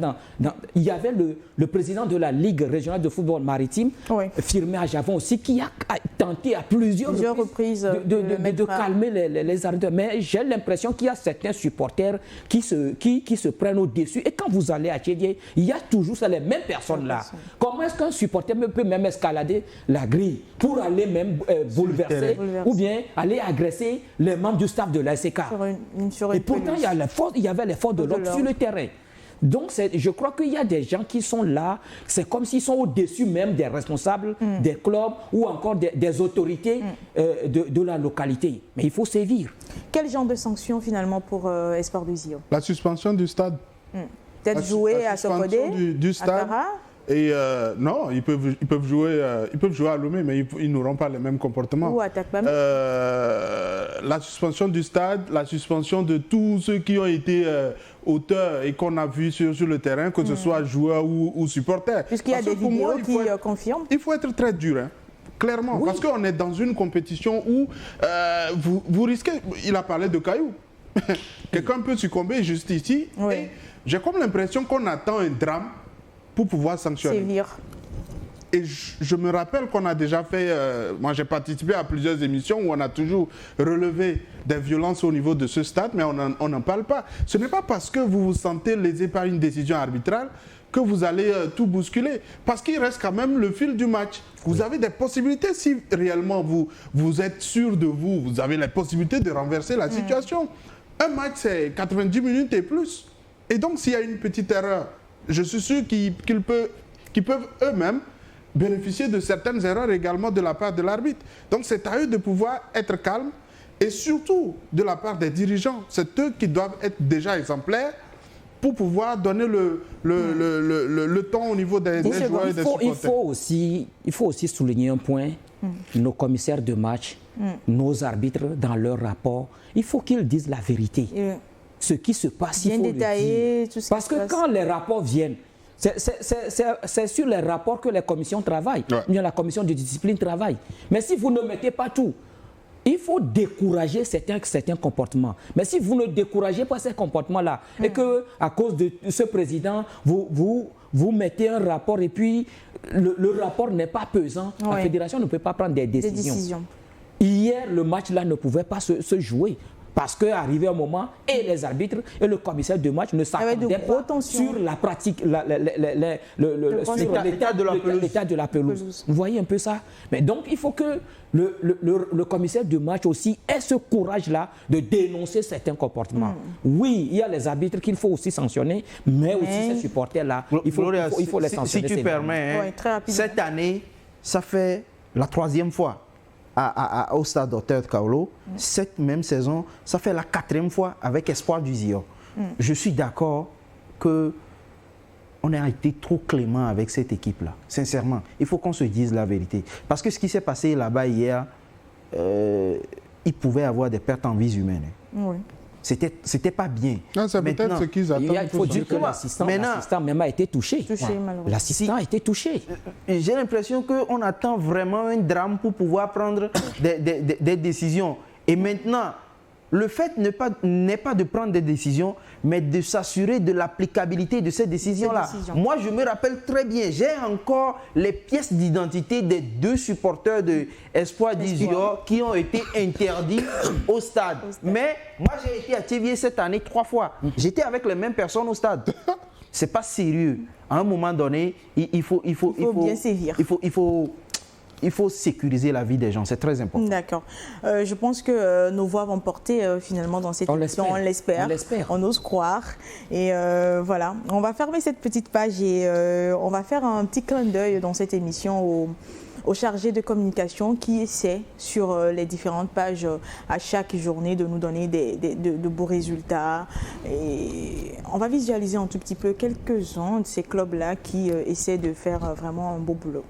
il y avait le président de la Ligue régionale de football maritime, Firmé Ajavon aussi, qui a tenté à plusieurs reprises de calmer les ardeurs. Mais j'ai l'impression qu'il y a certains supporters qui se prennent au-dessus. Et quand vous allez à Tchédié, il y a toujours les mêmes personnes-là. Comment est-ce qu'un supporter peut même escalader la grille pour aller même bouleverser ou bien aller agresser les membres du staff de l'ASK? Et pourtant, il y avait les forces de l'ordre sur le terrain. Donc, je crois qu'il y a des gens qui sont là, c'est comme s'ils sont au-dessus même des responsables des clubs ou encore des autorités de la localité. Mais il faut sévir. Quel genre de sanctions finalement pour Espoir du Zio? La suspension du stade. Peut-être jouer à Sokode, du stade. Et non, ils peuvent jouer à Lomé, mais ils n'auront pas les mêmes comportements. Ou à Takpam. La suspension du stade, la suspension de tous ceux qui ont été auteurs et qu'on a vu sur le terrain, que ce soit joueurs ou supporters. Puisqu'il y a des vidéos qui confirment. Il faut être très dur, hein, clairement, parce qu'on est dans une compétition où vous risquez. Il a parlé de cailloux. Quelqu'un peut succomber juste ici. Et j'ai comme l'impression qu'on attend un drame pour pouvoir sanctionner. Sévir. Et je me rappelle qu'on a déjà fait, moi j'ai participé à plusieurs émissions où on a toujours relevé des violences au niveau de ce stade, mais on n'en parle pas. Ce n'est pas parce que vous vous sentez lésé par une décision arbitrale que vous allez tout bousculer, parce qu'il reste quand même le fil du match. Vous avez des possibilités, si réellement vous êtes sûr de vous, vous avez la possibilité de renverser la situation. Un match c'est 90 minutes et plus. Et donc s'il y a une petite erreur, je suis sûr qu'ils peuvent eux-mêmes bénéficier de certaines erreurs également de la part de l'arbitre. Donc c'est à eux de pouvoir être calmes et surtout de la part des dirigeants. C'est eux qui doivent être déjà exemplaires pour pouvoir donner le temps au niveau des joueurs et des supporters. Il faut aussi souligner un point. Nos commissaires de match, nos arbitres dans leur rapport, il faut qu'ils disent la vérité. Ce qui se passe, il faut le dire. Parce que quand les rapports viennent, c'est sur les rapports que les commissions travaillent. Bien, la commission de discipline travaille. Mais si vous ne mettez pas tout, il faut décourager certains comportements. Mais si vous ne découragez pas ces comportements-là, et qu'à cause de ce président, vous mettez un rapport et puis le rapport n'est pas pesant, la fédération ne peut pas prendre des décisions. Hier, le match-là ne pouvait pas se jouer. Parce qu'arrivé un moment, et les arbitres et le commissaire de match ne s'attendaient pas sur la pratique, l'état de la pelouse. Vous voyez un peu ça? Mais donc, il faut que le commissaire de match aussi ait ce courage-là de dénoncer certains comportements. Oui, il y a les arbitres qu'il faut aussi sanctionner, mais aussi ces supporters-là, il faut les sanctionner. Si tu permets, cette année, ça fait la 3e fois. Au stade Dr Kaolo, cette même saison, ça fait la 4e fois avec Espoir du Zio. Je suis d'accord qu'on a été trop clément avec cette équipe-là. Sincèrement, il faut qu'on se dise la vérité. Parce que ce qui s'est passé là-bas hier, il pouvait avoir des pertes en vies humaines. C'était pas bien. C'est peut-être ce qu'ils attendent. Il faut dire que l'assistant même a été touché. L'assistant a été touché. J'ai l'impression qu'on attend vraiment un drame pour pouvoir prendre des décisions. Et maintenant, le fait n'est pas de prendre des décisions, mais de s'assurer de l'applicabilité de ces décisions-là. Moi, je me rappelle très bien, j'ai encore les pièces d'identité des 2 supporters de Espoir d'Izior qui ont été interdits au stade. Mais moi, j'ai été à Thiévier cette année 3 fois. J'étais avec les mêmes personnes au stade. C'est pas sérieux. À un moment donné, il faut bien sévir. Il faut sécuriser la vie des gens, c'est très important. D'accord. Je pense que nos voix vont porter finalement dans cette émission, on l'espère. On ose croire. Et voilà, on va fermer cette petite page et on va faire un petit clin d'œil dans cette émission aux chargés de communication qui essaient sur les différentes pages à chaque journée de nous donner de beaux résultats. Et on va visualiser un tout petit peu quelques-uns de ces clubs-là qui essaient de faire vraiment un beau boulot.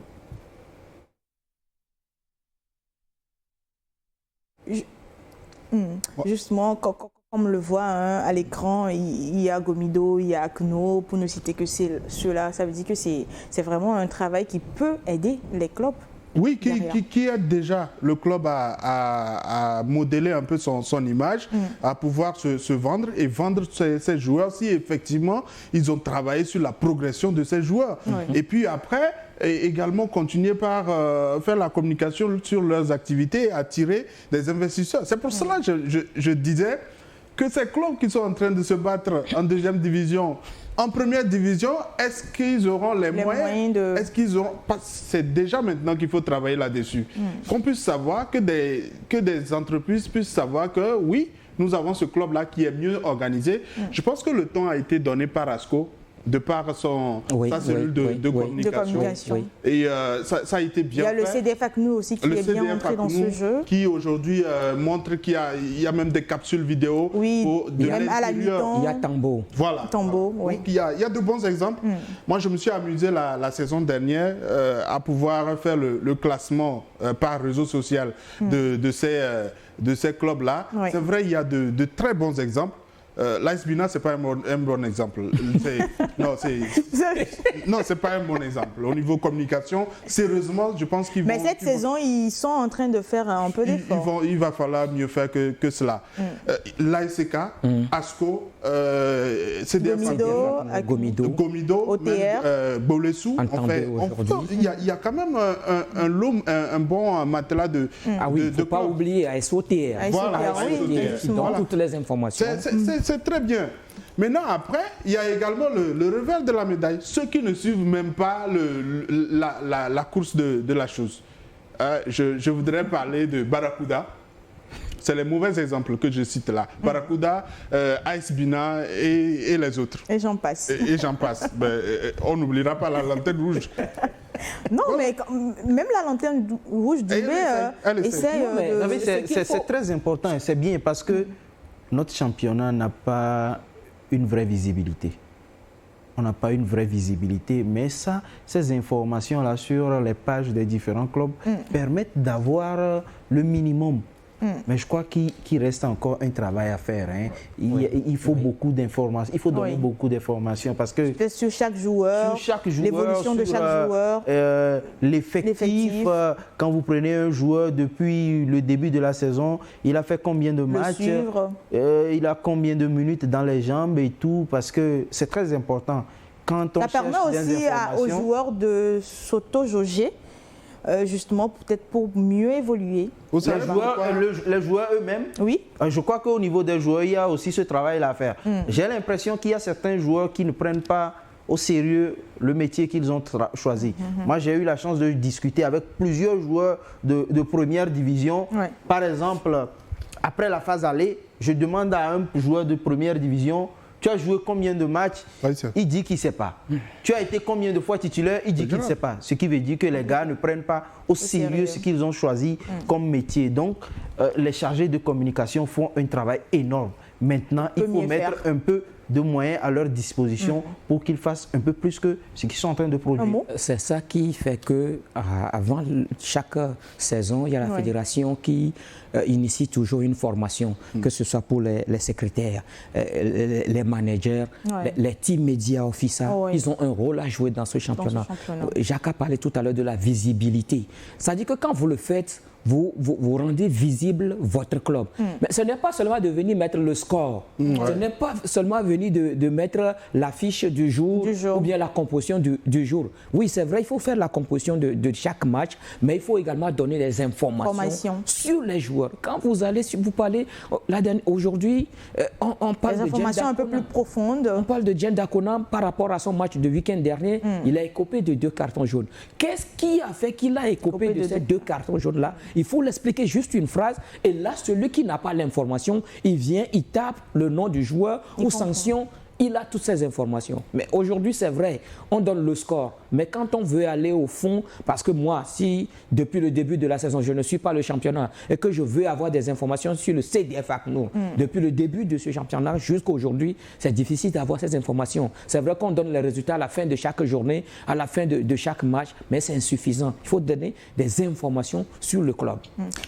Justement, comme on le voit à l'écran, il y a Gomido, il y a Akno, pour ne citer que ceux-là. Ça veut dire que c'est vraiment un travail qui peut aider les clubs. Oui, qui aide déjà le club à modeler un peu son image, à pouvoir se vendre et vendre ses joueurs si effectivement ils ont travaillé sur la progression de ces joueurs. Et puis après, également continuer par faire la communication sur leurs activités et attirer des investisseurs. C'est pour cela que je disais que ces clubs qui sont en train de se battre en 2e division, en 1re division, est-ce qu'ils auront les moyens de... Est-ce qu'ils auront... C'est déjà maintenant qu'il faut travailler là-dessus. Qu'on puisse savoir, que des entreprises puissent savoir que oui, nous avons ce club-là qui est mieux organisé. Je pense que le temps a été donné par ASCO, de par sa cellule de communication. Et ça a été bien fait. Il y a le CDF ACNU aussi qui est bien entré dans ce jeu. Qui aujourd'hui montre qu'il y a même des capsules vidéo. Oui, même à la mi-temps. Il y a Tambo. Voilà. Tambo, oui. Donc, il y a de bons exemples. Moi, je me suis amusé la saison dernière à pouvoir faire le classement par réseau social de ces clubs-là. C'est vrai, il y a de très bons exemples. L'AS Bina, ce n'est pas un bon exemple. Non, c'est pas un bon exemple. Au niveau communication, sérieusement, je pense qu'ils vont... Mais cette saison, ils sont en train de faire un peu d'effort. Il va falloir mieux faire que cela. L'ASK, ASCO, CDF Gomido, OTR, Bolessou. Il y a quand même un bon matelas de... Ah oui, il ne faut pas oublier ASOTR. Voilà, qui donne toutes les informations. C'est très bien. Maintenant, après, il y a également le revers de la médaille. Ceux qui ne suivent même pas la course de la chose. Je voudrais parler de Barracuda. C'est les mauvais exemples que je cite là. Barracuda, AS Bina et les autres. Et j'en passe. Et j'en passe. On n'oubliera pas la lanterne rouge. Non, mais même la lanterne rouge essaie c'est très important et c'est bien parce que notre championnat n'a pas une vraie visibilité. On n'a pas une vraie visibilité, mais ces informations-là sur les pages des différents clubs permettent d'avoir le minimum. Mais je crois qu'il reste encore un travail à faire. Hein. Il faut beaucoup d'informations. Il faut donner beaucoup d'informations parce que sur chaque joueur, l'évolution de chaque joueur, l'effectif. Quand vous prenez un joueur depuis le début de la saison, il a fait combien de matchs, il a combien de minutes dans les jambes et tout, parce que c'est très important. Quand on ça permet aussi aux joueurs de s'auto-jauger. Justement, peut-être pour mieux évoluer. Les joueurs eux-mêmes, oui. Je crois qu'au niveau des joueurs, il y a aussi ce travail-là à faire. J'ai l'impression qu'il y a certains joueurs qui ne prennent pas au sérieux le métier qu'ils ont choisi. Moi, j'ai eu la chance de discuter avec plusieurs joueurs de première division. Par exemple, après la phase aller, je demande à un joueur de première division: tu as joué combien de matchs? Il dit qu'il ne sait pas. Tu as été combien de fois titulaire? Il dit qu'il ne sait pas. Ce qui veut dire que les gars ne prennent pas au sérieux ce qu'ils ont choisi comme métier. Donc, les chargés de communication font un travail énorme. Maintenant, il faut mettre un peu de moyens à leur disposition pour qu'ils fassent un peu plus que ce qu'ils sont en train de produire. C'est ça qui fait que avant chaque saison, il y a la fédération qui initie toujours une formation, que ce soit pour les secrétaires, les managers, les team media officers. Ils ont un rôle à jouer dans ce championnat. Jacques a parlé tout à l'heure de la visibilité. Ça dit que quand vous le faites, vous rendez visible votre club. Mais ce n'est pas seulement de venir mettre le score, ce n'est pas seulement venir de mettre l'affiche du jour ou bien la composition du jour. Oui, c'est vrai, il faut faire la composition de chaque match, mais il faut également donner des informations sur les joueurs. Quand vous allez, vous parlez, aujourd'hui, on parle des informations un peu plus profondes. On parle de Dieng Dakona par rapport à son match de week-end dernier. Il a écopé de 2 cartons jaunes. Qu'est-ce qui a fait qu'il a écopé de ces 2 cartons jaunes-là? Il faut l'expliquer juste une phrase. Et là, celui qui n'a pas l'information, il vient, il tape le nom du joueur ou sanction. Il a toutes ces informations. Mais aujourd'hui, c'est vrai, on donne le score. Mais quand on veut aller au fond, parce que moi, si depuis le début de la saison, je ne suis pas le championnat et que je veux avoir des informations sur le CDF ACNUR, depuis le début de ce championnat jusqu'à aujourd'hui, c'est difficile d'avoir ces informations. C'est vrai qu'on donne les résultats à la fin de chaque journée, à la fin de chaque match, mais c'est insuffisant. Il faut donner des informations sur le club.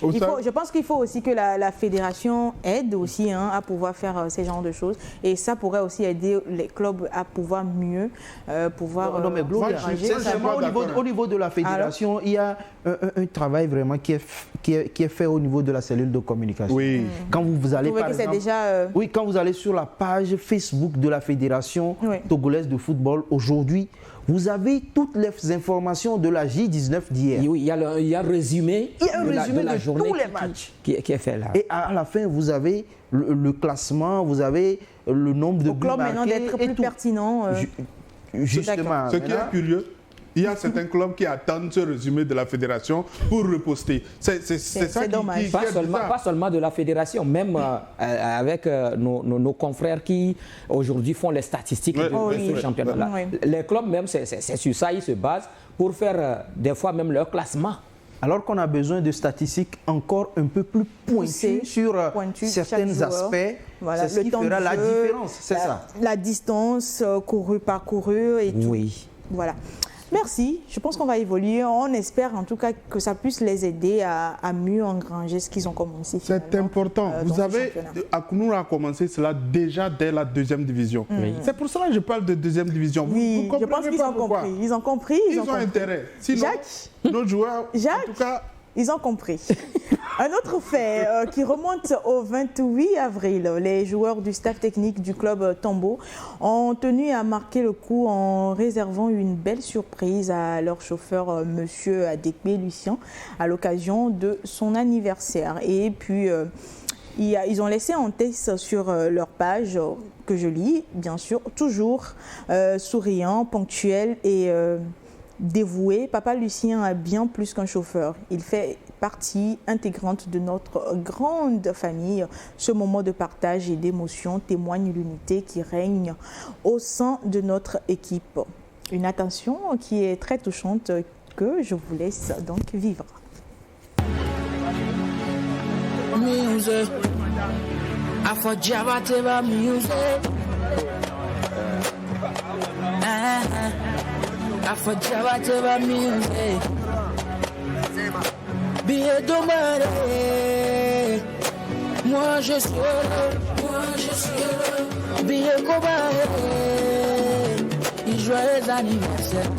Je pense qu'il faut aussi que la fédération aide aussi à pouvoir faire ces genres de choses. Et ça pourrait aussi aider les clubs à pouvoir mieux non, mais Gloria, sincèrement, au niveau de la fédération, il y a un travail vraiment qui est fait au niveau de la cellule de communication. Oui. Quand vous allez, par exemple, quand vous allez sur la page Facebook de la fédération togolaise de football aujourd'hui, vous avez toutes les informations de la J19 d'hier. Oui, il y a un résumé, de la journée tous les matchs qui est fait là. Et à la fin, vous avez le classement, vous avez le nombre de buts marqués. Au club maintenant d'être plus pertinent. Justement. Ce qui est curieux, il y a certains clubs qui attendent ce résumé de la fédération pour reposter. C'est ça dommage. Pas seulement de la fédération, même avec nos confrères qui aujourd'hui font les statistiques de ce championnat-là. Les clubs même, c'est sur ça ils se basent pour faire des fois même leur classement. Alors qu'on a besoin de statistiques encore un peu plus pointues sur certains aspects, c'est ce qui fera la différence, c'est ça. La distance parcourue et tout. Oui. Voilà. Merci. Je pense qu'on va évoluer. On espère en tout cas que ça puisse les aider à mieux engranger ce qu'ils ont commencé. C'est important. Vous savez, ACNUR a commencé cela déjà dès la 2e division. C'est pour cela que je parle de 2e division. Oui, je pense qu'ils ont compris. Ils ont compris. Ils ont intérêt. Sinon, nos joueurs, en tout cas... Ils ont compris. Un autre fait qui remonte au 28 avril, les joueurs du staff technique du club Tombo ont tenu à marquer le coup en réservant une belle surprise à leur chauffeur, monsieur Adekbe Lucien, à l'occasion de son anniversaire. Et puis, ils ont laissé un texte sur leur page que je lis, bien sûr, toujours souriant, ponctuel et... dévoué. Papa Lucien a bien plus qu'un chauffeur. Il fait partie intégrante de notre grande famille. Ce moment de partage et d'émotion témoigne l'unité qui règne au sein de notre équipe. Une attention qui est très touchante que je vous laisse donc vivre. Music. Afajaba music. Billet dommage. Moi je suis heureux. Billet cobaye. Joyeux anniversaire.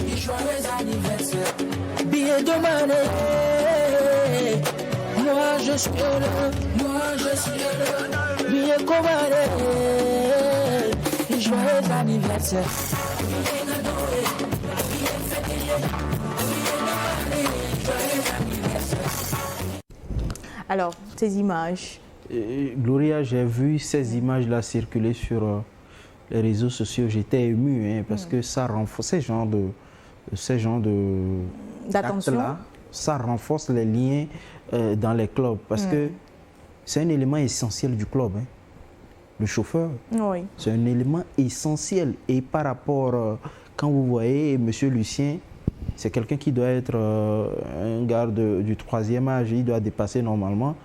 Billet dommage. Moi je suis heureux. Billet cobaye. Joyeux anniversaire. Alors, ces images. Gloria, j'ai vu ces images-là circuler sur les réseaux sociaux. J'étais ému parce que ça renforce ces genres d'actes-là. Ça renforce les liens dans les clubs parce que c'est un élément essentiel du club. Le chauffeur, c'est un élément essentiel. Et par rapport, quand vous voyez M. Lucien, c'est quelqu'un qui doit être un garde du 3e âge. Il doit dépasser normalement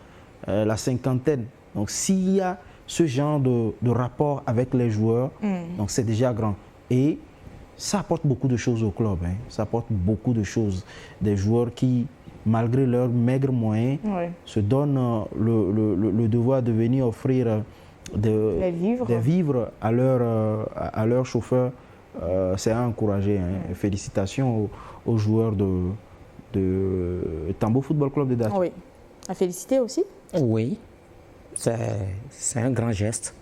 la 50aine. Donc s'il y a ce genre de rapport avec les joueurs, donc c'est déjà grand. Et ça apporte beaucoup de choses au club. Ça apporte beaucoup de choses. Des joueurs qui, malgré leurs maigres moyens, se donnent le devoir de venir offrir des vivres à leurs chauffeurs. C'est à encourager. Félicitations aux joueurs de Tambo Football Club de Dati. Oui. À féliciter aussi? Oui, c'est un grand geste.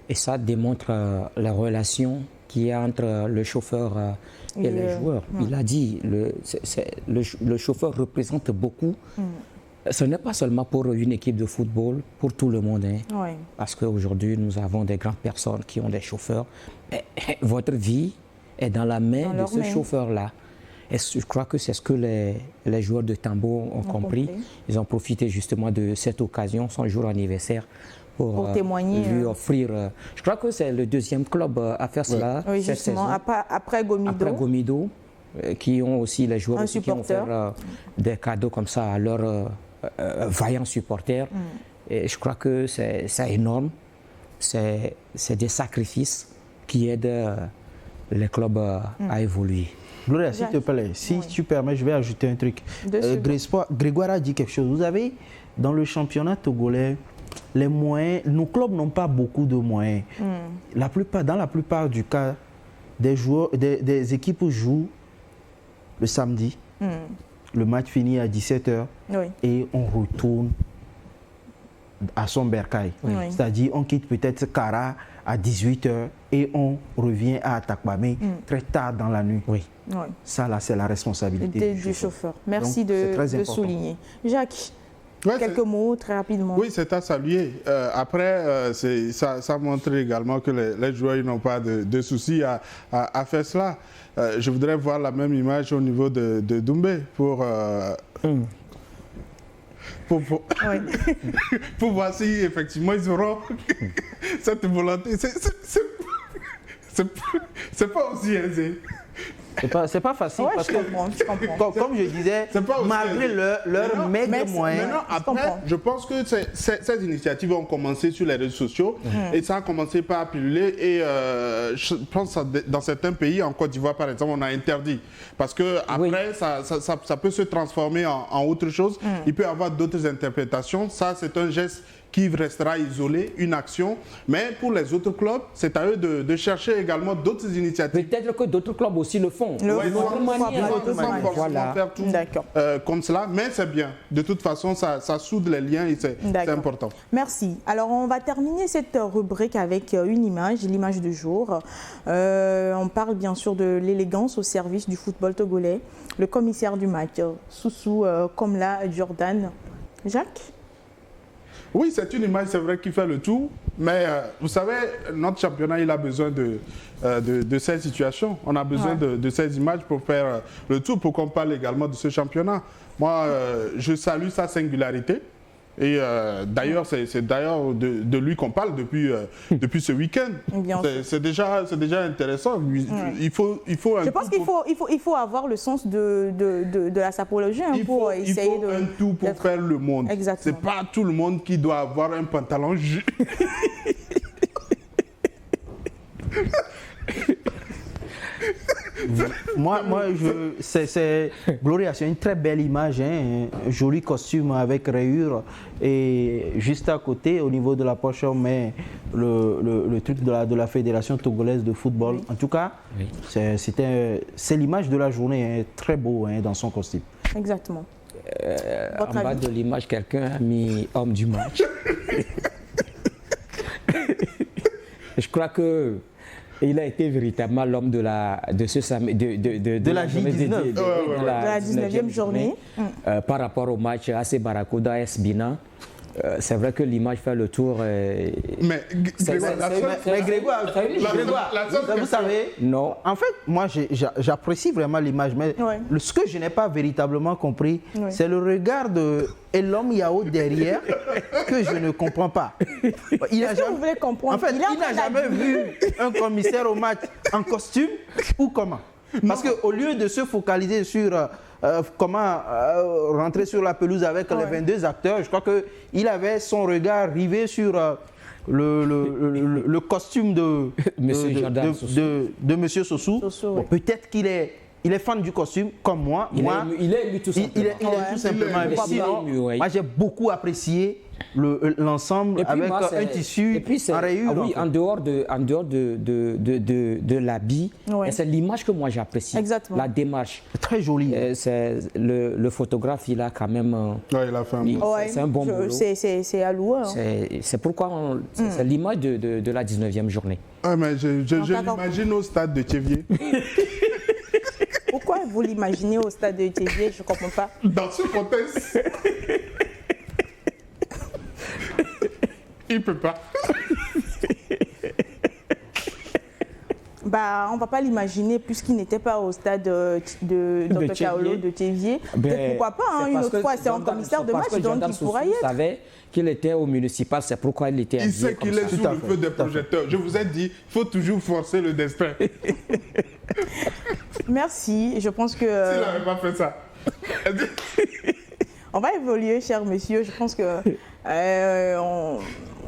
Et ça démontre la relation qu'il y a entre le chauffeur et les joueurs. Il a dit, le chauffeur représente beaucoup. Ce n'est pas seulement pour une équipe de football, pour tout le monde. Parce qu'aujourd'hui, nous avons des grandes personnes qui ont des chauffeurs. Mais votre vie est dans la main de ce chauffeur-là. Et je crois que c'est ce que les joueurs de Tambo ont compris. Ils ont profité justement de cette occasion, son jour anniversaire, pour témoigner, lui offrir. Je crois que c'est le deuxième club à faire cela. Oui, justement, après Gomido. Après Gomido, qui ont aussi les joueurs aussi qui ont fait des cadeaux comme ça à leurs vaillants supporters. Et je crois que c'est énorme. C'est des sacrifices qui aident les clubs à évoluer. Gloria, s'il te plaît, si tu permets, je vais ajouter un truc. Grégoire a dit quelque chose. Vous avez, dans le championnat togolais, les moyens, nos clubs n'ont pas beaucoup de moyens. Dans la plupart du cas, des équipes jouent le samedi, le match finit à 17h et on retourne à son bercail. C'est-à-dire on quitte peut-être Kara à 18h et on revient à Atakpamé très tard dans la nuit. Ça, là, c'est la responsabilité du chauffeur. Merci de souligner. Jacques, quelques mots très rapidement. Oui, c'est à saluer. Après, ça montre également que les joueurs n'ont pas de soucis à faire cela. Je voudrais voir la même image au niveau de Doumbé pour voir si effectivement ils auront cette volonté. C'est pas aussi aisé. C'est pas facile parce que, comme je disais, malgré leur maigre moyens. Maintenant, après, je pense que ces initiatives ont commencé sur les réseaux sociaux et ça a commencé par pulluler. Et je pense que dans certains pays, en Côte d'Ivoire par exemple, on a interdit. Parce que après, ça peut se transformer en autre chose. Il peut y avoir d'autres interprétations. Ça, c'est un geste qui restera isolé, une action. Mais pour les autres clubs, c'est à eux de chercher également d'autres initiatives. Peut-être que d'autres clubs aussi le font. Voilà. Faire tout comme cela, mais c'est bien. De toute façon, ça soude les liens et c'est important. Merci. Alors, on va terminer cette rubrique avec une image, l'image du jour. On parle bien sûr de l'élégance au service du football togolais. Le commissaire du match, Soussou Komla Jordan. Jacques? Oui, c'est une image, c'est vrai, qui fait le tour. Mais vous savez, notre championnat, il a besoin de ces situations. On a besoin de ces images pour faire le tour, pour qu'on parle également de ce championnat. Moi, je salue sa singularité. Et d'ailleurs, c'est d'ailleurs de lui qu'on parle depuis ce week-end. C'est déjà intéressant. Il faut je pense qu'il faut avoir le sens de la sapologie pour essayer de... Il faut un tout pour faire le monde. C'est pas tout le monde qui doit avoir un pantalon. Gloria, c'est une très belle image, hein, un joli costume avec rayures et juste à côté, au niveau de la poche, on met le truc de la Fédération togolaise de football. En tout cas, c'est l'image de la journée, hein, très beau, hein, dans son costume. Exactement. En bas de l'image, quelqu'un a mis homme du match. Je crois que il a été véritablement l'homme de la J19 journée. Par rapport au match AC Barracuda AS Bina. C'est vrai que l'image fait le tour. Mais Grégoire, vous savez, non. En fait, moi, j'apprécie vraiment l'image, mais ce que je n'ai pas véritablement compris, c'est le regard de Elom Yao derrière que je ne comprends pas. Vous voulez comprendre? En fait, il n'a jamais vu un commissaire au match en costume ou comment? Parce qu'au lieu de se focaliser sur comment rentrer sur la pelouse avec les 22 acteurs, je crois qu'il avait son regard rivé sur le costume de Monsieur Sossou. Bon, peut-être qu'il est fan du costume, comme moi. Il est ému tout simplement. Moi, j'ai beaucoup apprécié l'ensemble avec moi, un tissu en rayure. Oui, en dehors de l'habit, c'est l'image que moi j'apprécie. Exactement. La démarche. Très jolie. Le photographe, il a quand même... il a fait c'est un bon boulot. C'est à louer. C'est pourquoi c'est l'image de la 19e journée. Ah, mais je l'imagine au stade de Théviers. Pourquoi vous l'imaginez au stade de Théviers? Je ne comprends pas. Dans ce contexte, il ne peut pas. On ne va pas l'imaginer puisqu'il n'était pas au stade de Dr Kaolo de Théviers. Pourquoi pas, une autre fois, c'est un commissaire de match, donc il pourra y être. Savait qu'il était au municipal, c'est pourquoi il était habillé. Il sait qu'il est sous le feu des projecteurs. Je vous ai dit, il faut toujours forcer le destin. Merci, je pense que... S'il n'avait pas fait ça. On va évoluer, cher monsieur. Je pense que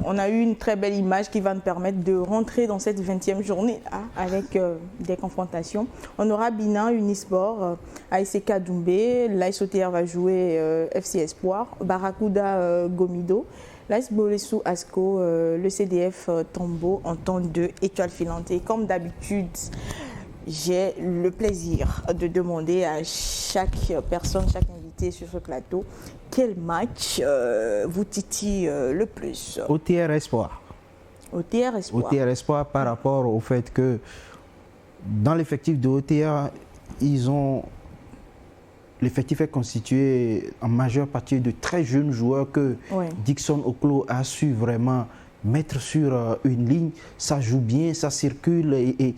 on a eu une très belle image qui va nous permettre de rentrer dans cette 20e journée avec des confrontations. On aura Bina, Unisport, ASC Doumbé, l'AS OTR va jouer FC Espoir, Barracuda Gomido, l'AS Bolesou Asco, le CDF Tombo en temps de Étoile Filante. Et comme d'habitude, j'ai le plaisir de demander à chaque personne, chaque invité sur ce plateau, quel match vous titille le plus? OTR Espoir. OTR Espoir. OTR Espoir par rapport au fait que dans l'effectif de OTR, l'effectif est constitué en majeure partie de très jeunes joueurs que Dixon Oklo a su vraiment mettre sur une ligne. Ça joue bien, ça circule et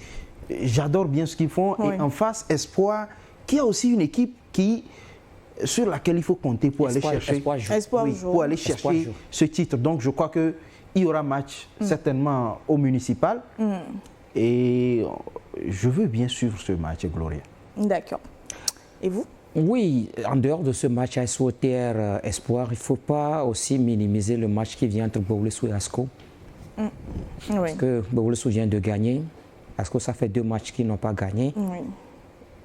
j'adore bien ce qu'ils font. Et en face, Espoir, qui a aussi une équipe sur laquelle il faut compter pour aller chercher ce titre. Donc je crois qu'il y aura match certainement au municipal. Et je veux bien suivre ce match, Gloria. D'accord. Et vous? Oui, en dehors de ce match à SOTR Espoir, il ne faut pas aussi minimiser le match qui vient entre Bowlesou et Asco. Parce que Bowlesou vient de gagner. Asco, ça fait 2 matchs qu'ils n'ont pas gagné.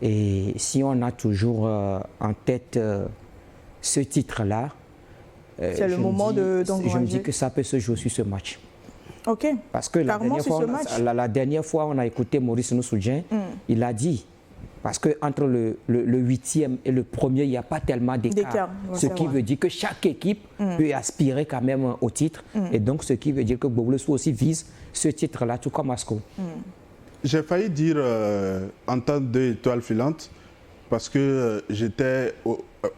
Et si on a toujours en tête ce titre-là, c'est le moment d'encourager. Je me dis que ça peut se jouer sur ce match. Ok. Parce que la dernière fois, on a écouté Maurice Noussoudjien, il a dit, parce qu'entre le 8e et le 1er, il n'y a pas tellement d'écart. Ce qui veut dire que chaque équipe peut aspirer quand même au titre. Et donc, ce qui veut dire que Bowlesou aussi vise ce titre-là, tout comme Asco. J'ai failli dire en temps d'étoile filante parce que j'étais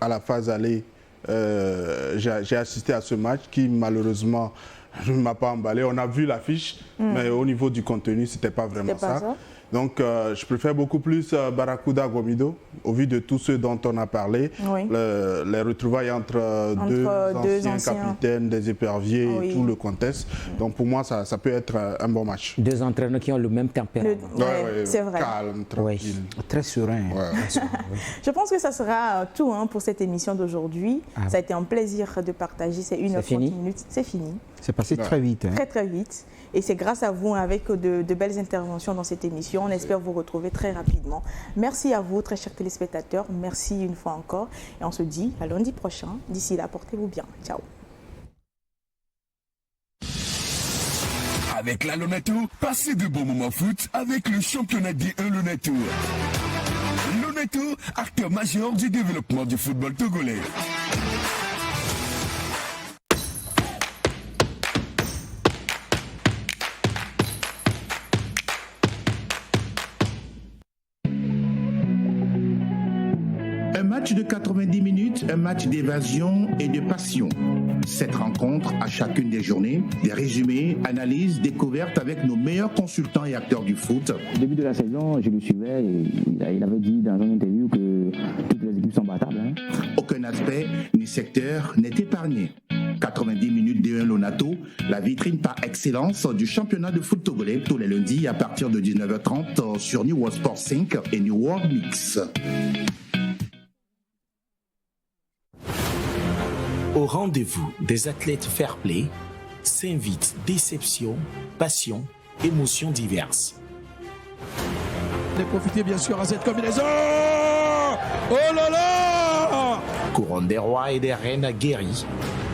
à la phase aller. J'ai assisté à ce match qui malheureusement ne m'a pas emballé. On a vu l'affiche, mais au niveau du contenu, ce n'était pas vraiment ça. Donc je préfère beaucoup plus Barracuda Gomido, au vu de tous ceux dont on a parlé. Les retrouvailles entre deux anciens capitaines, des éperviers et tout le contexte. Donc pour moi, ça peut être un bon match. 2 entraîneurs qui ont le même tempérament. C'est vrai. Calme, tranquille. Très serein. Je pense que ça sera tout pour cette émission d'aujourd'hui. Ça a été un plaisir de partager ces 1h30 minutes. C'est fini. C'est passé très vite. Très très vite. Et c'est grâce à vous, avec de belles interventions dans cette émission. On espère vous retrouver très rapidement. Merci à vous, très chers téléspectateurs. Merci une fois encore. Et on se dit à lundi prochain. D'ici là, portez-vous bien. Ciao. Avec la Lonato, passez de bons moments foot avec le championnat D1 Lonato. Lonato, acteur majeur du développement du football togolais. Un match de 90 minutes, un match d'évasion et de passion. Cette rencontre, à chacune des journées, des résumés, analyses, découvertes avec nos meilleurs consultants et acteurs du foot. Au début de la saison, je le suivais et il avait dit dans une interview que toutes les équipes sont battables. Aucun aspect ni secteur n'est épargné. 90 minutes D1 Lonato, la vitrine par excellence du championnat de foot togolais, tous les lundis à partir de 19h30 sur New World Sport 5 et New World Mix. Au rendez-vous des athlètes fair play s'invitent déception, passion, émotions diverses. De profiter bien sûr à cette combinaison. Oh là là! Couronne des rois et des reines aguerris,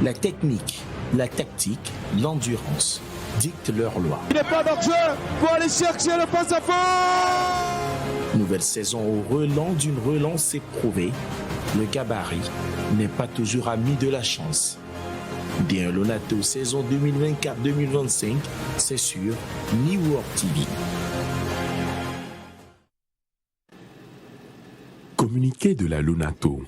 la technique, la tactique, l'endurance dictent leur loi. Il n'est pas d'enjeu pour aller chercher le face-à-fond. Nouvelle saison au relent d'une relance éprouvée. Le gabarit n'est pas toujours ami de la chance. D1 Lonato saison 2024-2025, c'est sur New World TV. Communiqué de la Lonato.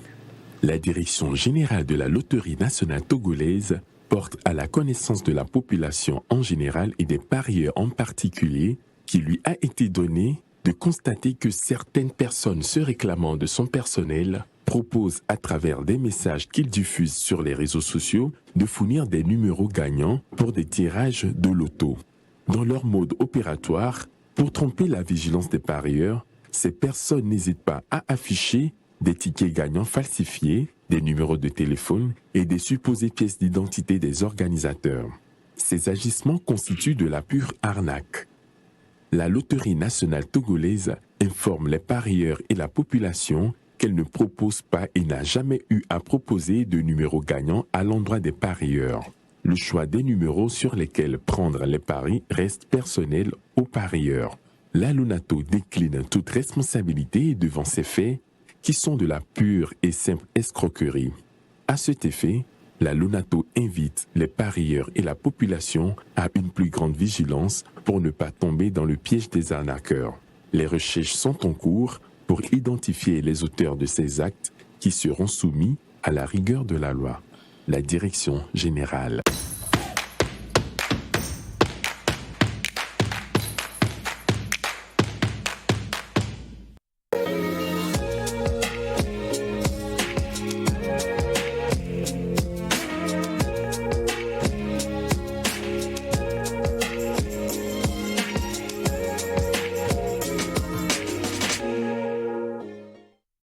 La Direction générale de la Loterie nationale togolaise porte à la connaissance de la population en général et des parieurs en particulier qu'il lui a été donné de constater que certaines personnes se réclamant de son personnel proposent à travers des messages qu'ils diffusent sur les réseaux sociaux de fournir des numéros gagnants pour des tirages de loto. Dans leur mode opératoire, pour tromper la vigilance des parieurs, ces personnes n'hésitent pas à afficher des tickets gagnants falsifiés, des numéros de téléphone et des supposées pièces d'identité des organisateurs. Ces agissements constituent de la pure arnaque. La Loterie nationale togolaise informe les parieurs et la population qu'elle ne propose pas et n'a jamais eu à proposer de numéros gagnants à l'endroit des parieurs. Le choix des numéros sur lesquels prendre les paris reste personnel aux parieurs. La Lonato décline toute responsabilité devant ces faits qui sont de la pure et simple escroquerie. À cet effet, la Lonato invite les parieurs et la population à une plus grande vigilance pour ne pas tomber dans le piège des arnaqueurs. Les recherches sont en cours pour identifier les auteurs de ces actes qui seront soumis à la rigueur de la loi. La Direction générale.